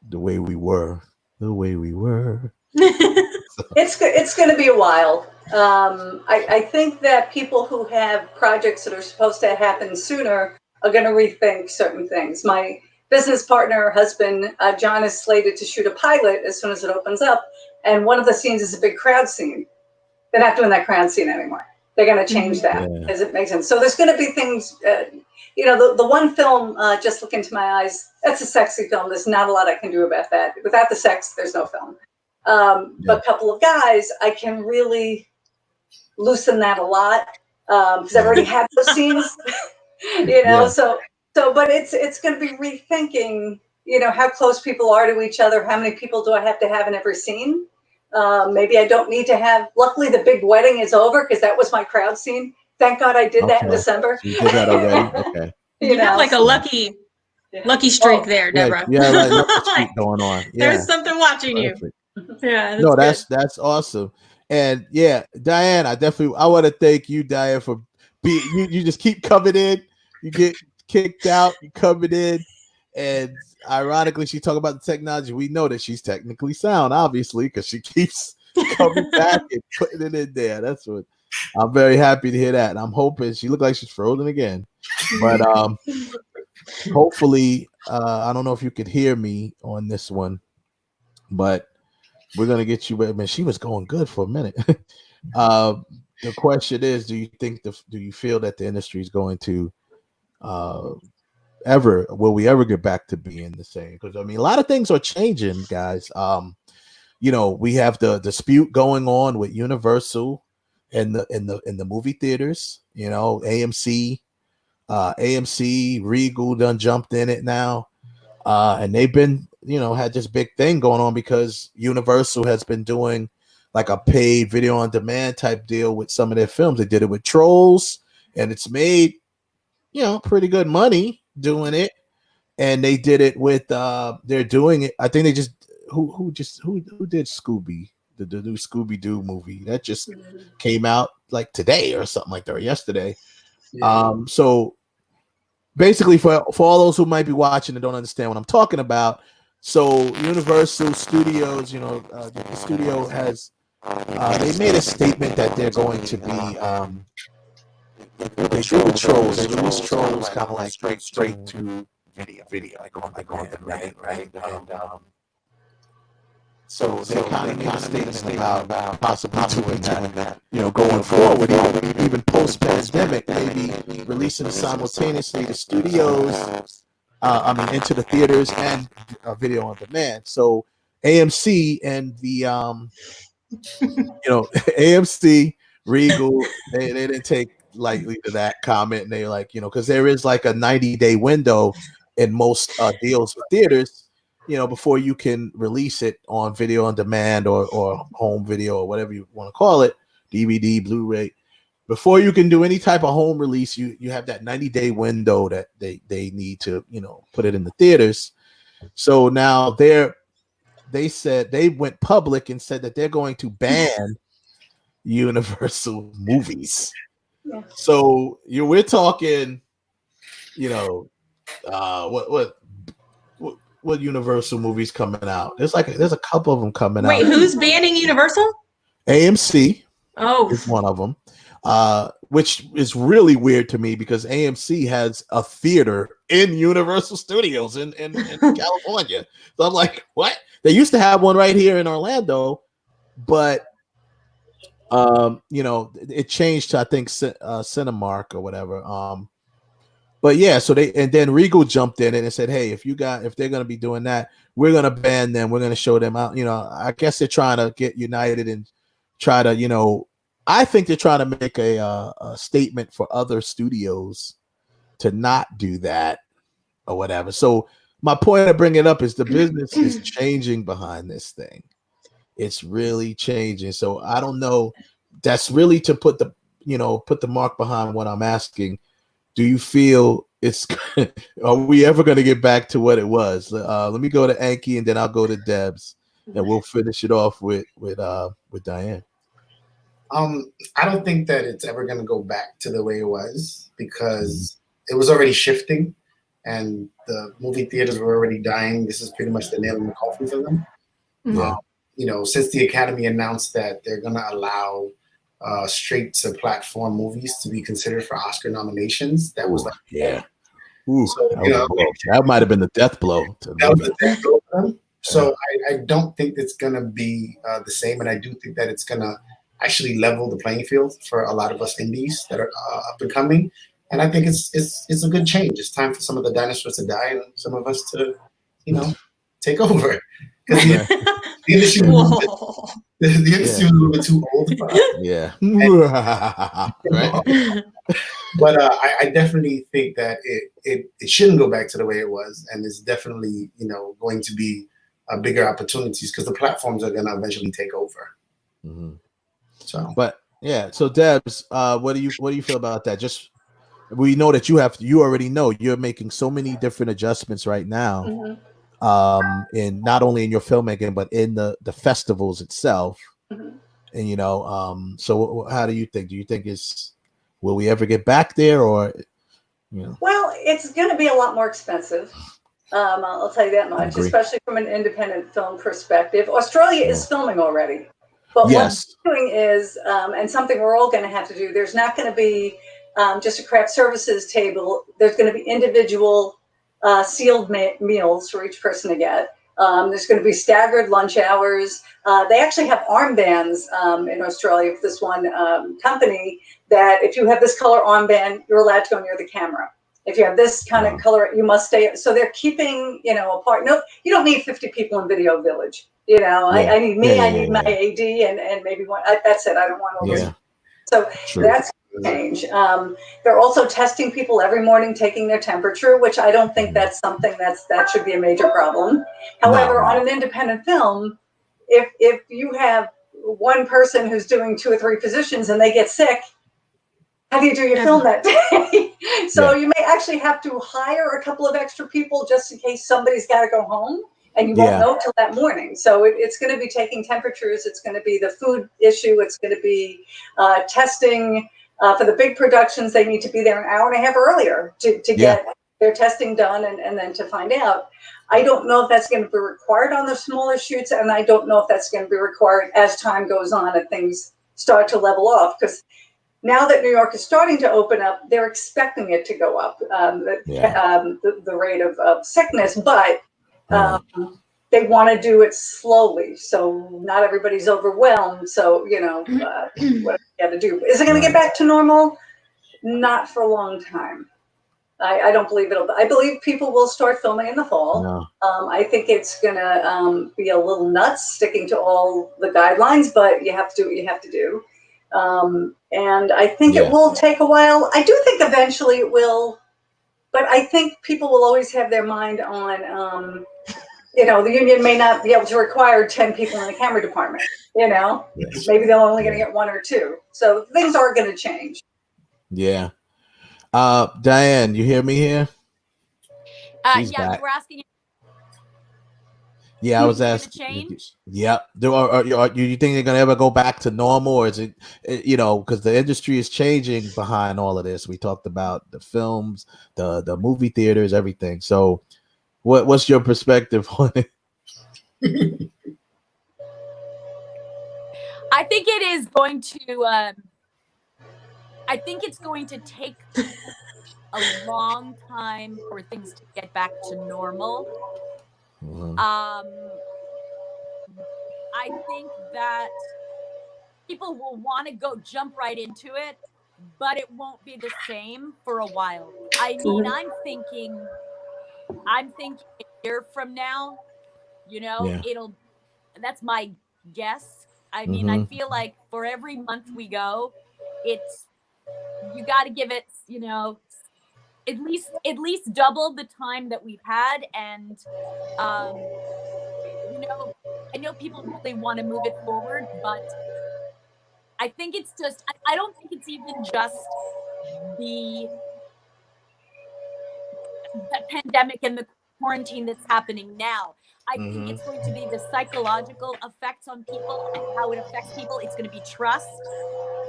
the way we were? It's going to be a while. I think that people who have projects that are supposed to happen sooner are going to rethink certain things. My business partner, husband, John, is slated to shoot a pilot as soon as it opens up. And one of the scenes is a big crowd scene. They're not doing that crowd scene anymore. They're going to change that as it makes sense. So there's going to be things, the one film, Just Look Into My Eyes, that's a sexy film. There's not a lot I can do about that. Without the sex, there's no film. But a couple of guys, I can really loosen that a lot because I've already had those scenes, So, but it's going to be rethinking, how close people are to each other. How many people do I have to have in every scene? Maybe I don't need to have. Luckily, the big wedding is over because that was my crowd scene. Thank God I did that in December. So you did that already. Okay. You have like a lucky streak there, Deborah. Yeah, like lucky streak going on. Yeah. There's something watching Perfect. you. Yeah. No, that's awesome. And yeah, Diane, I want to thank you, Diane, for being you just keep coming in. You get kicked out, you coming in, and ironically, she talk about the technology. We know that she's technically sound, obviously, because she keeps coming back and putting it in there. That's what I'm very happy to hear that. And I'm hoping she looked like she's frozen again. But hopefully, I don't know if you could hear me on this one, but we're gonna get you. Man, she was going good for a minute. The question is, do you feel that the industry is going to will we ever get back to being the same? Because I mean, a lot of things are changing, guys. We have the dispute going on with Universal and the movie theaters. AMC, Regal done jumped in it now, and they've been had this big thing going on because Universal has been doing like a paid video on demand type deal with some of their films. They did it with Trolls, and it's made pretty good money doing it. And they did it with they're doing it. I think they just who did Scooby, the new Scooby-Doo movie that just came out like today or something like that, or yesterday. Yeah. So basically for all those who might be watching and don't understand what I'm talking about, so Universal Studios, the studio has they made a statement that they're going to be they do the Trolls. They release Trolls kind of like straight to video, like on the right. So they kind of made a statement about possibly doing that, going forward, even post-pandemic, maybe releasing simultaneously the studios, into the theaters and video on demand. So AMC and the AMC, Regal, they didn't take lightly to that comment, and they like, because there is like a 90-day window in most deals with theaters, before you can release it on video on demand or home video or whatever you want to call it, DVD, Blu-ray. Before you can do any type of home release, you have that 90-day window that they need to put it in the theaters. So now they said they went public and said that they're going to ban Universal movies. Yeah. So we're talking, what Universal movies coming out? There's a couple of them coming out. Wait, who's banning Universal? AMC. Oh, is one of them. Which is really weird to me because AMC has a theater in Universal Studios in California. So I'm like, what? They used to have one right here in Orlando, but it changed to I think Cinemark or whatever. But yeah, so then Regal jumped in and said, hey, if they're gonna be doing that, we're gonna ban them. We're gonna show them out. I guess they're trying to get united and try to, I think they're trying to make a statement for other studios to not do that or whatever. So my point of bringing it up is the business is changing behind this thing. It's really changing. So I don't know. That's really to put the mark behind what I'm asking. Do you feel are we ever going to get back to what it was? Let me go to Anki and then I'll go to Debs and we'll finish it off with Diane. I don't think that it's ever going to go back to the way it was because it was already shifting and the movie theaters were already dying. This is pretty much the nail in the coffin for them. Yeah. Since the Academy announced that they're going to allow straight to platform movies to be considered for Oscar nominations. That was like, yeah. Ooh, So, that, was a blow. That might have been the death blow to the that was movie. the death blow for them. So I don't think it's gonna be the same, and I do think that it's gonna actually level the playing field for a lot of us indies that are up and coming. And I think it's a good change. It's time for some of the dinosaurs to die and some of us to, take over. Because the industry, Whoa. the industry was a little bit too old for us. Yeah. Right. But I definitely think that it shouldn't go back to the way it was, and it's definitely going to be bigger opportunities because the platforms are going to eventually take over. Mm-hmm. So, but yeah. So Debs, what do you feel about that? Just we know that you already know you're making so many different adjustments right now, in not only in your filmmaking but in the festivals itself, and so how do you think? Do you think will we ever get back there, or Well, it's going to be a lot more expensive. I'll tell you that much, especially from an independent film perspective. Australia is filming already. But what they're doing is, and something we're all going to have to do, there's not going to be just a craft services table. There's going to be individual sealed meals for each person to get. There's going to be staggered lunch hours. They actually have armbands in Australia for this one company that if you have this color armband, you're allowed to go near the camera. If you have this kind of color, you must stay. So they're keeping, apart. No, you don't need 50 people in Video Village. I need me, I need my AD, and maybe one. That's it. I don't want all this. So that's change. They're also testing people every morning, taking their temperature, which I don't think that's something that should be a major problem. However, on an independent film, if you have one person who's doing 2 or 3 positions and they get sick, how do you do your film that day? So you may actually have to hire a couple of extra people just in case somebody's got to go home, and you won't know till that morning. So it's going to be taking temperatures. It's going to be the food issue. It's going to be testing. For the big productions, they need to be there an hour and a half earlier to get their testing done and then to find out. I don't know if that's going to be required on the smaller shoots, and I don't know if that's going to be required as time goes on and things start to level off, because now that New York is starting to open up, they're expecting it to go up, the rate of sickness, but they want to do it slowly, so not everybody's overwhelmed. So, what you got to do. Is it going to get back to normal? Not for a long time. I don't believe it'll. I believe people will start filming in the fall. No. I think it's going to be a little nuts sticking to all the guidelines, but you have to do what you have to do. And I think it will take a while. I do think eventually it will, but I think people will always have their mind on, the union may not be able to require 10 people in the camera department, maybe they're only going to get 1 or 2. So things are going to change. Yeah. Diane, you hear me here? We're asking. Yeah, I was asking. Change? Yeah. Do you think they're gonna ever go back to normal, or is it, because the industry is changing behind all of this? We talked about the films, the movie theaters, everything. So, what's your perspective on it? I think it is going to. I think it's going to take a long time for things to get back to normal. I think that people will want to jump right into it, but it won't be the same for a while. I mean, I'm thinking a year from now, that's my guess. I mean, I feel like for every month we go, you got to give it, at least double the time that we've had. And, I know people really want to move it forward, but I think it's just, I don't think it's even just the pandemic and the quarantine that's happening now. I think it's going to be the psychological effects on people and how it affects people. It's going to be trust.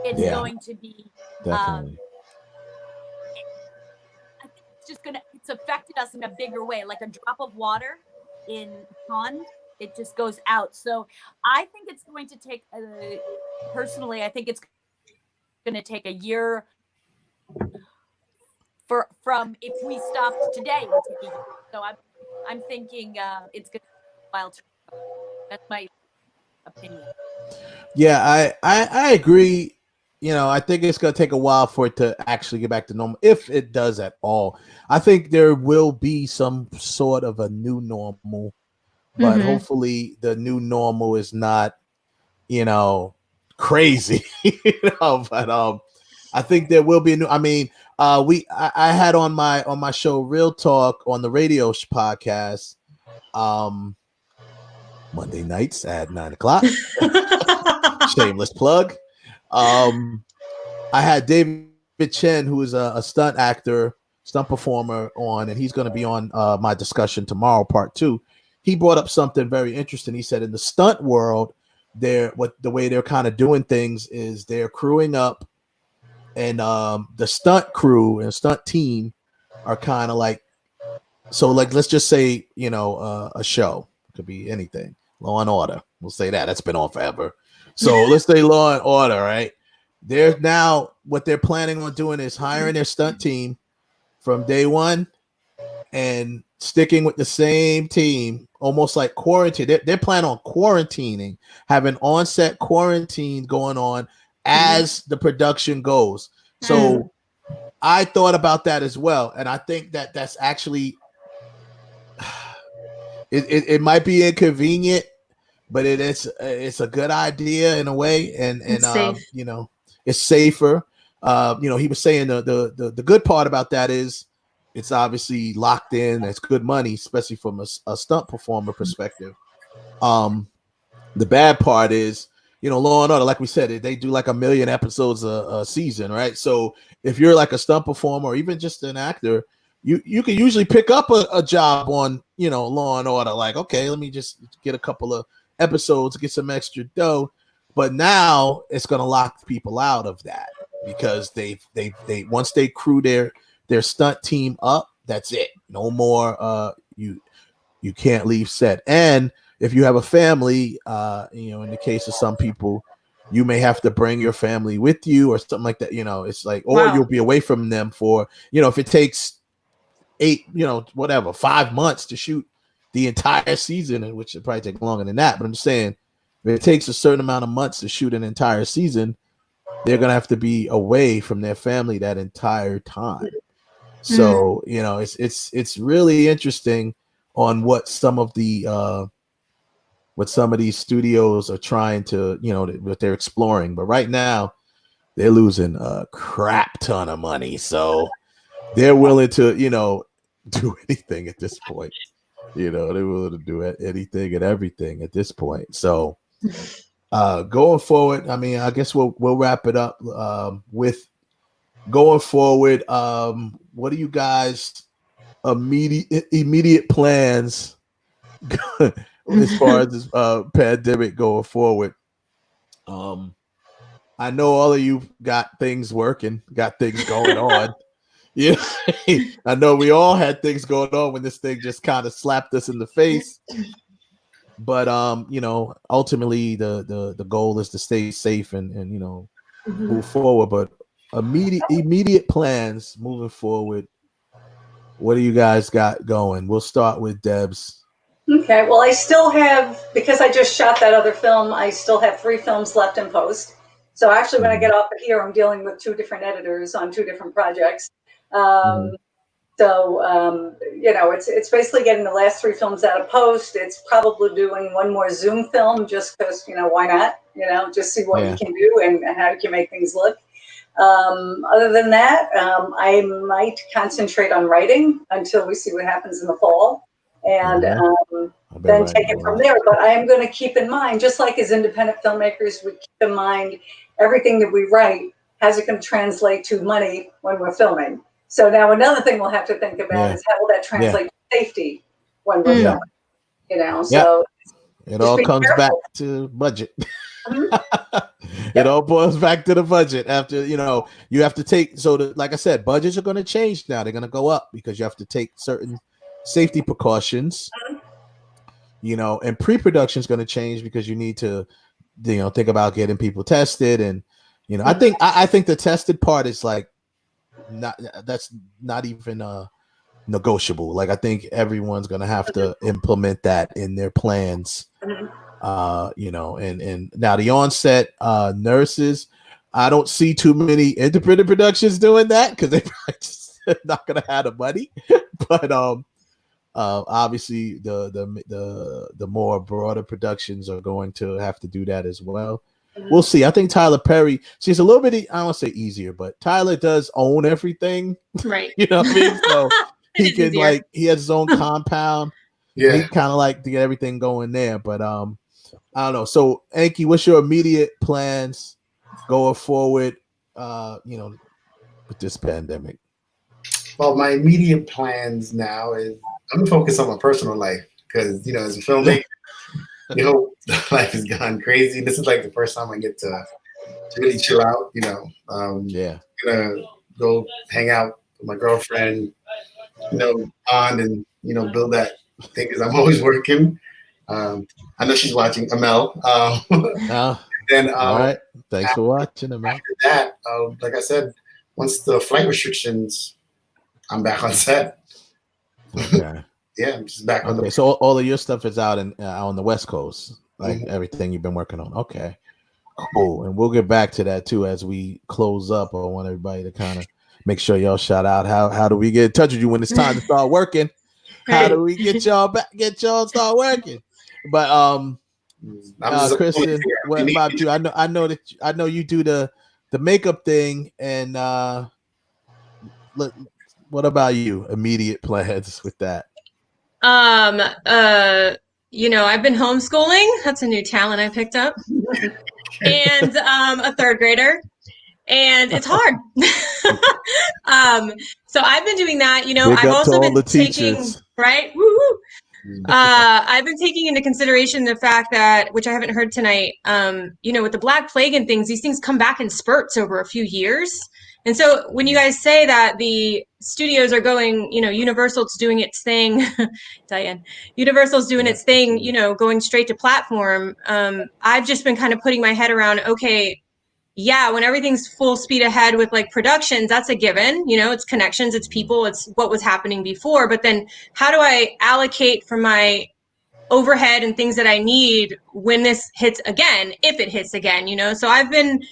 It's going to be, definitely. I think it's affected us in a bigger way, like a drop of water in a pond. It just goes out. So I think it's going to take, personally, I think it's going to take a year from if we stopped today, it would take a year. So I'm thinking it's going to be a while. That's my opinion. Yeah, I agree. I think it's going to take a while for it to actually get back to normal, if it does at all. I think there will be some sort of a new normal, but hopefully the new normal is not, crazy. But I think there will be a new. I mean, I had on my show Real Talk on the radio podcast, Monday nights at 9:00. Shameless plug. I had David Chen, who is a stunt actor, stunt performer, on, and he's going to be on my discussion tomorrow, part 2. He brought up something very interesting. He said in the stunt world, the way they're kind of doing things is they're crewing up, and the stunt crew and stunt team are kind of like, so like, let's just say, a show, it could be anything, Law and Order. We'll say that's been on forever. So let's say Law and Order, right? They're now, what they're planning on doing is hiring their stunt team from day one and sticking with the same team, almost like quarantine. They're planning on quarantining, having on-set quarantine going on as the production goes. So I thought about that as well. And I think that's actually, it might be inconvenient, but it's a good idea in a way. And safe. It's safer. He was saying the good part about that is it's obviously locked in. It's good money, especially from a stunt performer perspective. The bad part is, Law and Order, like we said, they do like 1 million episodes a season, right? So if you're like a stunt performer or even just an actor, you can usually pick up a job on, Law and Order. Like, okay, let me just get a couple of episodes, get some extra dough. But now it's going to lock people out of that, because they once they crew their stunt team up, that's it. No more. You can't leave set. And if you have a family, in the case of some people, you may have to bring your family with you or something like that. It's like, or you'll be away from them for, if it takes 5 months to shoot the entire season, which would probably take longer than that. But I'm just saying, if it takes a certain amount of months to shoot an entire season, they're going to have to be away from their family that entire time. So, it's really interesting on what some of these studios are trying to, what they're exploring. But right now they're losing a crap ton of money. So they're willing to, do anything at this point. They're willing to do anything and everything at this point. So going forward, I mean, I guess we'll wrap it up with going forward. What are you guys immediate plans as far as this pandemic going forward? I know all of you got things working, got things going on. Yeah, I know we all had things going on when this thing just kind of slapped us in the face. But ultimately the goal is to stay safe and move forward. But immediate plans moving forward, what do you guys got going? We'll start with Debs. Okay, well, I still have, because I just shot that other film, I still have 3 films left in post. So actually, when I get off of here, I'm dealing with 2 different editors on 2 different projects. It's basically getting the last 3 films out of post. It's probably doing 1 more Zoom film just because, why not? Just see what you can do and how you can make things look. Other than that, I might concentrate on writing until we see what happens in the fall. And then take it from there. But I am going to keep in mind, just like as independent filmmakers, we keep in mind everything that we write, how's it going to translate to money when we're filming? So now another thing we'll have to think about is how will that translate to safety when we're filming? So it all comes back to budget. It all boils back to the budget. After you have to take, like I said, budgets are going to change now. They're going to go up because you have to take certain safety precautions. And pre-production is going to change because you need to think about getting people tested and You know, I think the tested part is like that's not even negotiable. Like I think everyone's gonna have to implement that in their plans. You know, and now the onset nurses, I don't see too many independent productions doing that because they probably just not gonna have the money. But obviously the more broader productions are going to have to do that as well. We'll see. I think Tyler Perry, she's a little bit, I don't want to say easier, but Tyler does own everything. Right. You know what I mean? So he can easier. like, he has his own compound. Yeah. He kind of like to get everything going there. But I don't know. So Enki, what's your immediate plans going forward, you know, with this pandemic? Well, my immediate plans now is I'm gonna focus on my personal life because, you know, as a filmmaker, you know, life has gone crazy. This is like the first time I get to really chill out, you know. Yeah. Gonna go hang out with my girlfriend, you know, bond and, you know, build that thing because I'm always working. I know she's watching, Amel. Then all right. Thanks for watching, Amel. After that, like I said, once the flight restrictions, I'm back on set. Okay. Yeah, I'm just back on Okay, so all of your stuff is out on the West Coast, like everything you've been working on. Okay, cool. And we'll get back to that too as we close up. I want everybody to kind of make sure y'all shout out how do we get in touch with you when it's time to start working? How do we get y'all back? Get y'all start working? But Kristen, what about you? I know you do the makeup thing, and what about you? Immediate plans with that? You know, I've been homeschooling. That's a new talent I picked up. And a third grader. And it's hard. So I've been doing that. You know, I've also been taking, right? Woo-hoo. I've been taking into consideration the fact that, which I haven't heard tonight, you know, with the Black Plague and things, these things come back in spurts over a few years. And so when you guys say that the studios are going, you know, Universal's doing its thing, Diane, Universal's doing its thing, you know, going straight to platform. I've just been kind of putting my head around, okay, yeah, when everything's full speed ahead with like productions, that's a given, you know, it's connections, it's people, it's what was happening before. But then how do I allocate for my overhead and things that I need when this hits again, if it hits again, you know? So I've been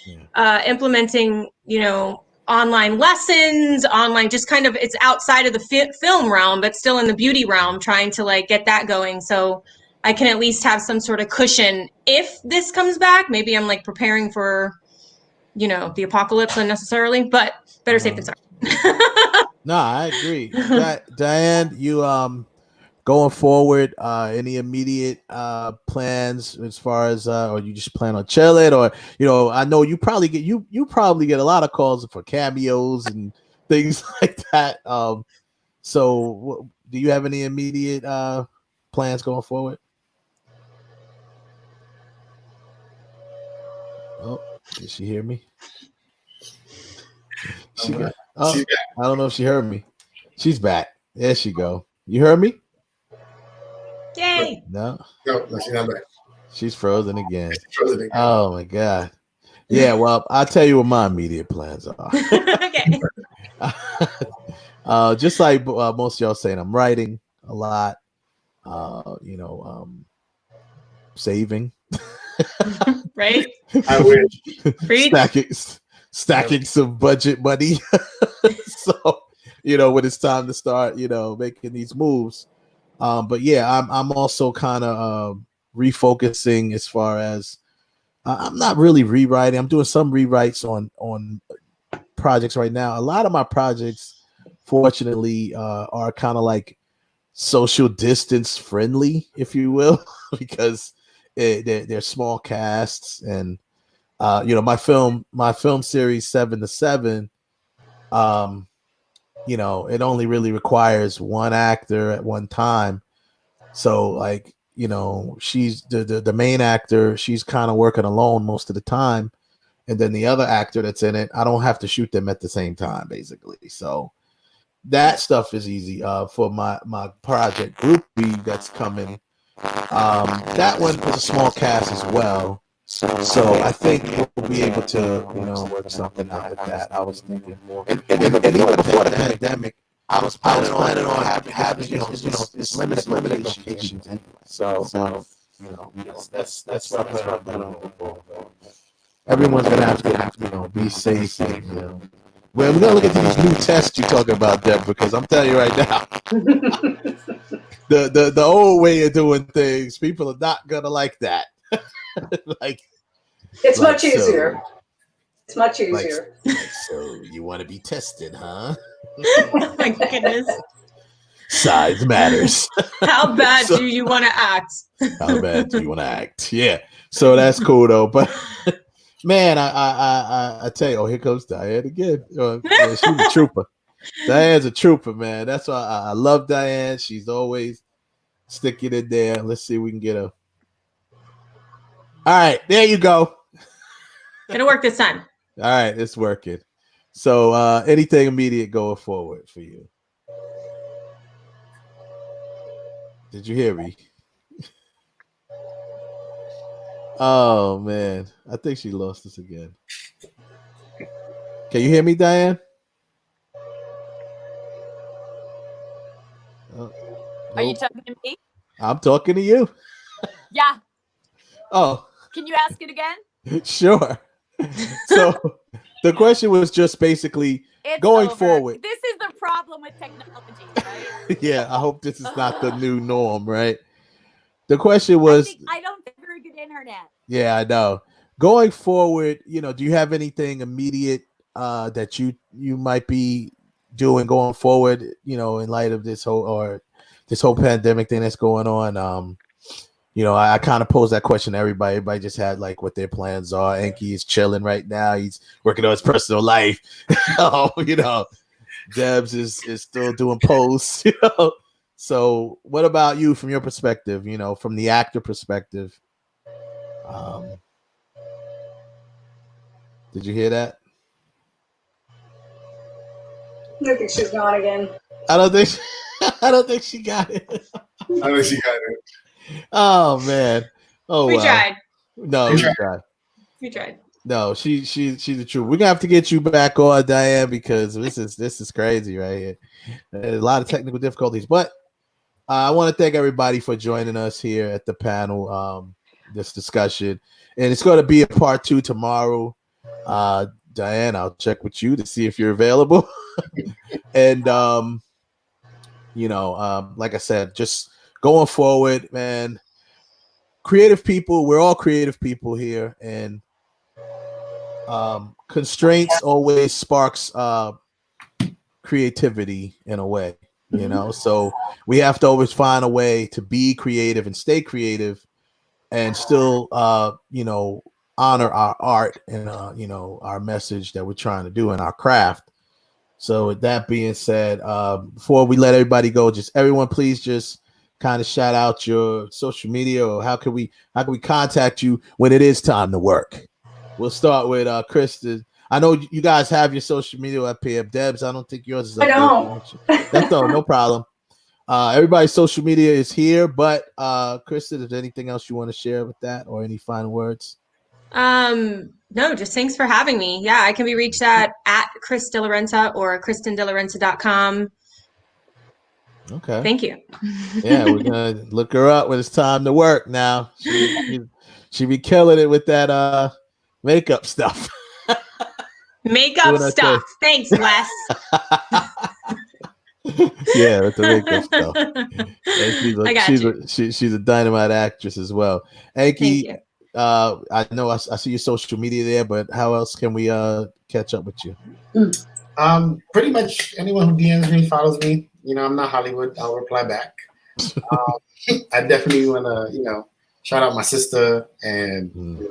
implementing, you know, online lessons, online, just kind of, it's outside of the film realm, but still in the beauty realm, trying to like get that going. So I can at least have some sort of cushion if this comes back. Maybe I'm like preparing for, you know, the apocalypse unnecessarily, but better safe than sorry. No, I agree. Diane, you going forward, any immediate plans as far as or you just plan on chilling, or you know, I know you probably get a lot of calls for cameos and things like that. So do you have any immediate plans going forward? Oh, did she hear me? She's back. I don't know if she heard me. She's back. There she go. You heard me? Yay! No, she's not back. She's frozen again. Oh my god. Yeah, well, I'll tell you what my immediate plans are. Okay. Just like most of y'all saying, I'm writing a lot. You know, saving. Right? I wish. Stacking some budget money. So, you know, when it's time to start, you know, making these moves. But yeah, I'm also kind of refocusing as far as I'm not really rewriting. I'm doing some rewrites on projects right now. A lot of my projects, fortunately, are kind of like social distance friendly, if you will, because they're small casts, and you know, my film series 7 to 7, you know, it only really requires one actor at one time. So like, you know, she's the main actor, she's kind of working alone most of the time, and then the other actor that's in it, I don't have to shoot them at the same time, basically. So that stuff is easy. For my project Group B that's coming, that one is a small cast as well. So I think we'll be able to, work something out with that. I was thinking more, and even before the pandemic, I was planning on having this limited locations. So that's what I'm planning on. Everyone's gonna have to, be safe. And, well, we're gonna look at these new tests you talking about, Deb, because I'm telling you right now, the old way of doing things, people are not gonna like that. It's much easier. It's much easier. So you want to be tested, huh? Oh my goodness. Size matters. How bad do you want to act? How bad do you want to act? Yeah. So that's cool though. But man, I tell you, here comes Diane again. Yeah, she's a trooper. Diane's a trooper, man. That's why I love Diane. She's always sticking it there. Let's see if we can get her. All right, there you go. It'll work this time. All right, it's working. So anything immediate going forward for you? Did you hear me? Oh man, I think she lost us again. Can you hear me, Diane? Are you talking to me? I'm talking to you. Yeah. Oh, Can you ask it again? sure. So the question was just basically It's going over. forward. This is the problem with technology, right? Yeah, I hope this is not the new norm, right? The question was, I don't have very good internet. yeah, I know. Going forward, do you have anything immediate that you might be doing going forward, in light of this whole pandemic thing that's going on? I kind of posed that question to everybody. Everybody just had like what their plans are. Enki is chilling right now. He's working on his personal life. Debs is still doing posts, So what about you from your perspective, from the actor perspective? Did you hear that? I think she's gone again. I don't think she got it. I know she got it. Oh man. Oh We well. tried. No, We tried. No, she's the truth. We're gonna have to get you back on, Diane, because this is crazy right here. There's a lot of technical difficulties, but I want to thank everybody for joining us here at the panel, this discussion, and it's going to be a part 2 tomorrow. Diane, I'll check with you to see if you're available, and like I said, just going forward, man. Creative people, we're all creative people here, and constraints always sparks creativity in a way, so we have to always find a way to be creative and stay creative and still honor our art and our message that we're trying to do in our craft. So with that being said, before we let everybody go, just everyone please just kind of shout out your social media, or how can we contact you when it is time to work? We'll start with Kristen. I know you guys have your social media up here. Debs, I don't think yours is up there. I don't. That's no problem. Everybody's social media is here, but Kristen, is there anything else you want to share with that, or any final words? No, just thanks for having me. Yeah, I can be reached at Chris De Laurenta or KristenDeLaurenta.com. Okay. Thank you. Yeah, we're gonna look her up when it's time to work now. She be killing it with that makeup stuff. Makeup stuff. Thanks, Wes. Yeah, with the makeup stuff. She's a dynamite actress as well. Enki, I know I see your social media there, but how else can we catch up with you? Pretty much anyone who DMs me, follows me. I'm not Hollywood. I'll reply back. I definitely want to, shout out my sister and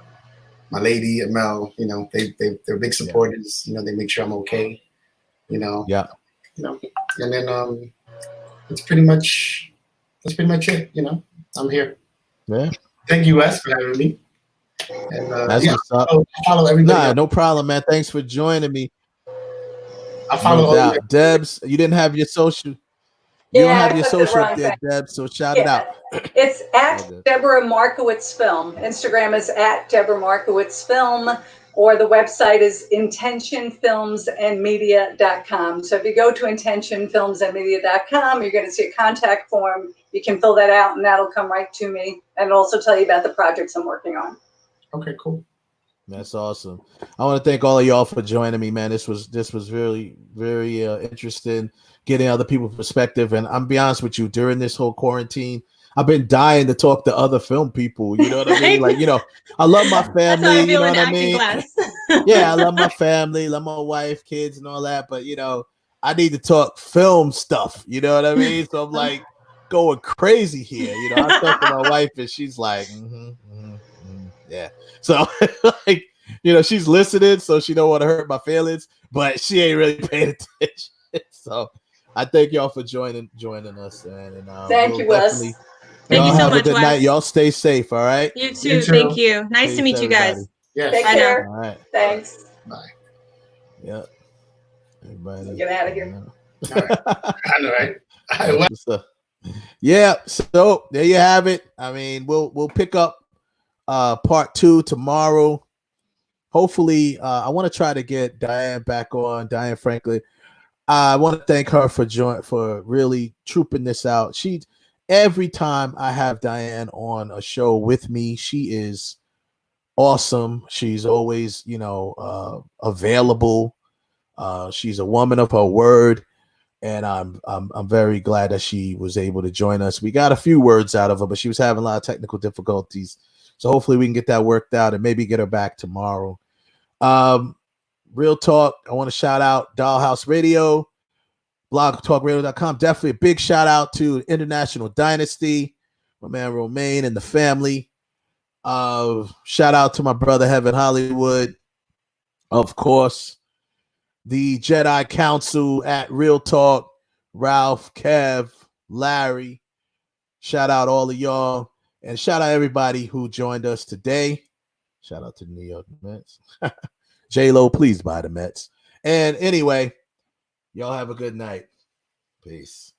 my lady, Mel. They're big supporters. They make sure I'm okay. Yeah. And then that's pretty much it. I'm here. Yeah. Thank you, Wes, for having me. And that's what's up. Follow everybody. Nah, no problem, man. Thanks for joining me. I follow Debs, you didn't have your social. You don't Yeah, have I your put the social wrong up there, thing. Deb, so shout it out. It's at Okay. Deborah Markowitz Film. Instagram is at Deborah Markowitz Film, or the website is intentionfilmsandmedia.com. So if you go to intentionfilmsandmedia.com, you're going to see a contact form. You can fill that out, and that'll come right to me. And it'll also tell you about the projects I'm working on. Okay, cool. That's awesome. I want to thank all of y'all for joining me, man. This was really very interesting, getting other people's perspective. And I'm be honest with you, during this whole quarantine, I've been dying to talk to other film people. You know what I mean? Like, I love my family. That's how I You feel know in what I acting mean? class. Yeah, I love my family, love my wife, kids, and all that. But I need to talk film stuff. You know what I mean? So I'm like going crazy here. I talk to my wife, and she's like, yeah. So like, she's listening, so she don't want to hurt my feelings, but she ain't really paying attention. So I thank y'all for joining us, and Thank you, Wes. Thank you so have much, a good Wes. night. Y'all stay safe. All right. You too. Thank you. Nice to meet you guys. Yes. Take Bye now. care. All right. Thanks. Bye. Yep. Everybody. Get out of here. All right. I know, right? What's up? Yeah. So there you have it. I mean, we'll pick up part 2 tomorrow. Hopefully, I want to try to get Diane back on. Diane Franklin. I want to thank her for really trooping this out. Every time I have Diane on a show with me, she is awesome. She's always, available. She's a woman of her word, and I'm very glad that she was able to join us. We got a few words out of her, but she was having a lot of technical difficulties. So hopefully we can get that worked out and maybe get her back tomorrow. Real talk. I want to shout out Dollhouse Radio, blogtalkradio.com. Definitely a big shout out to International Dynasty, my man Romaine and the family. Shout out to my brother Heaven Hollywood, of course. The Jedi Council at Real Talk, Ralph, Kev, Larry. Shout out all of y'all, and shout out everybody who joined us today. Shout out to the New York Mets. J-Lo, please buy the Mets. And anyway, y'all have a good night. Peace.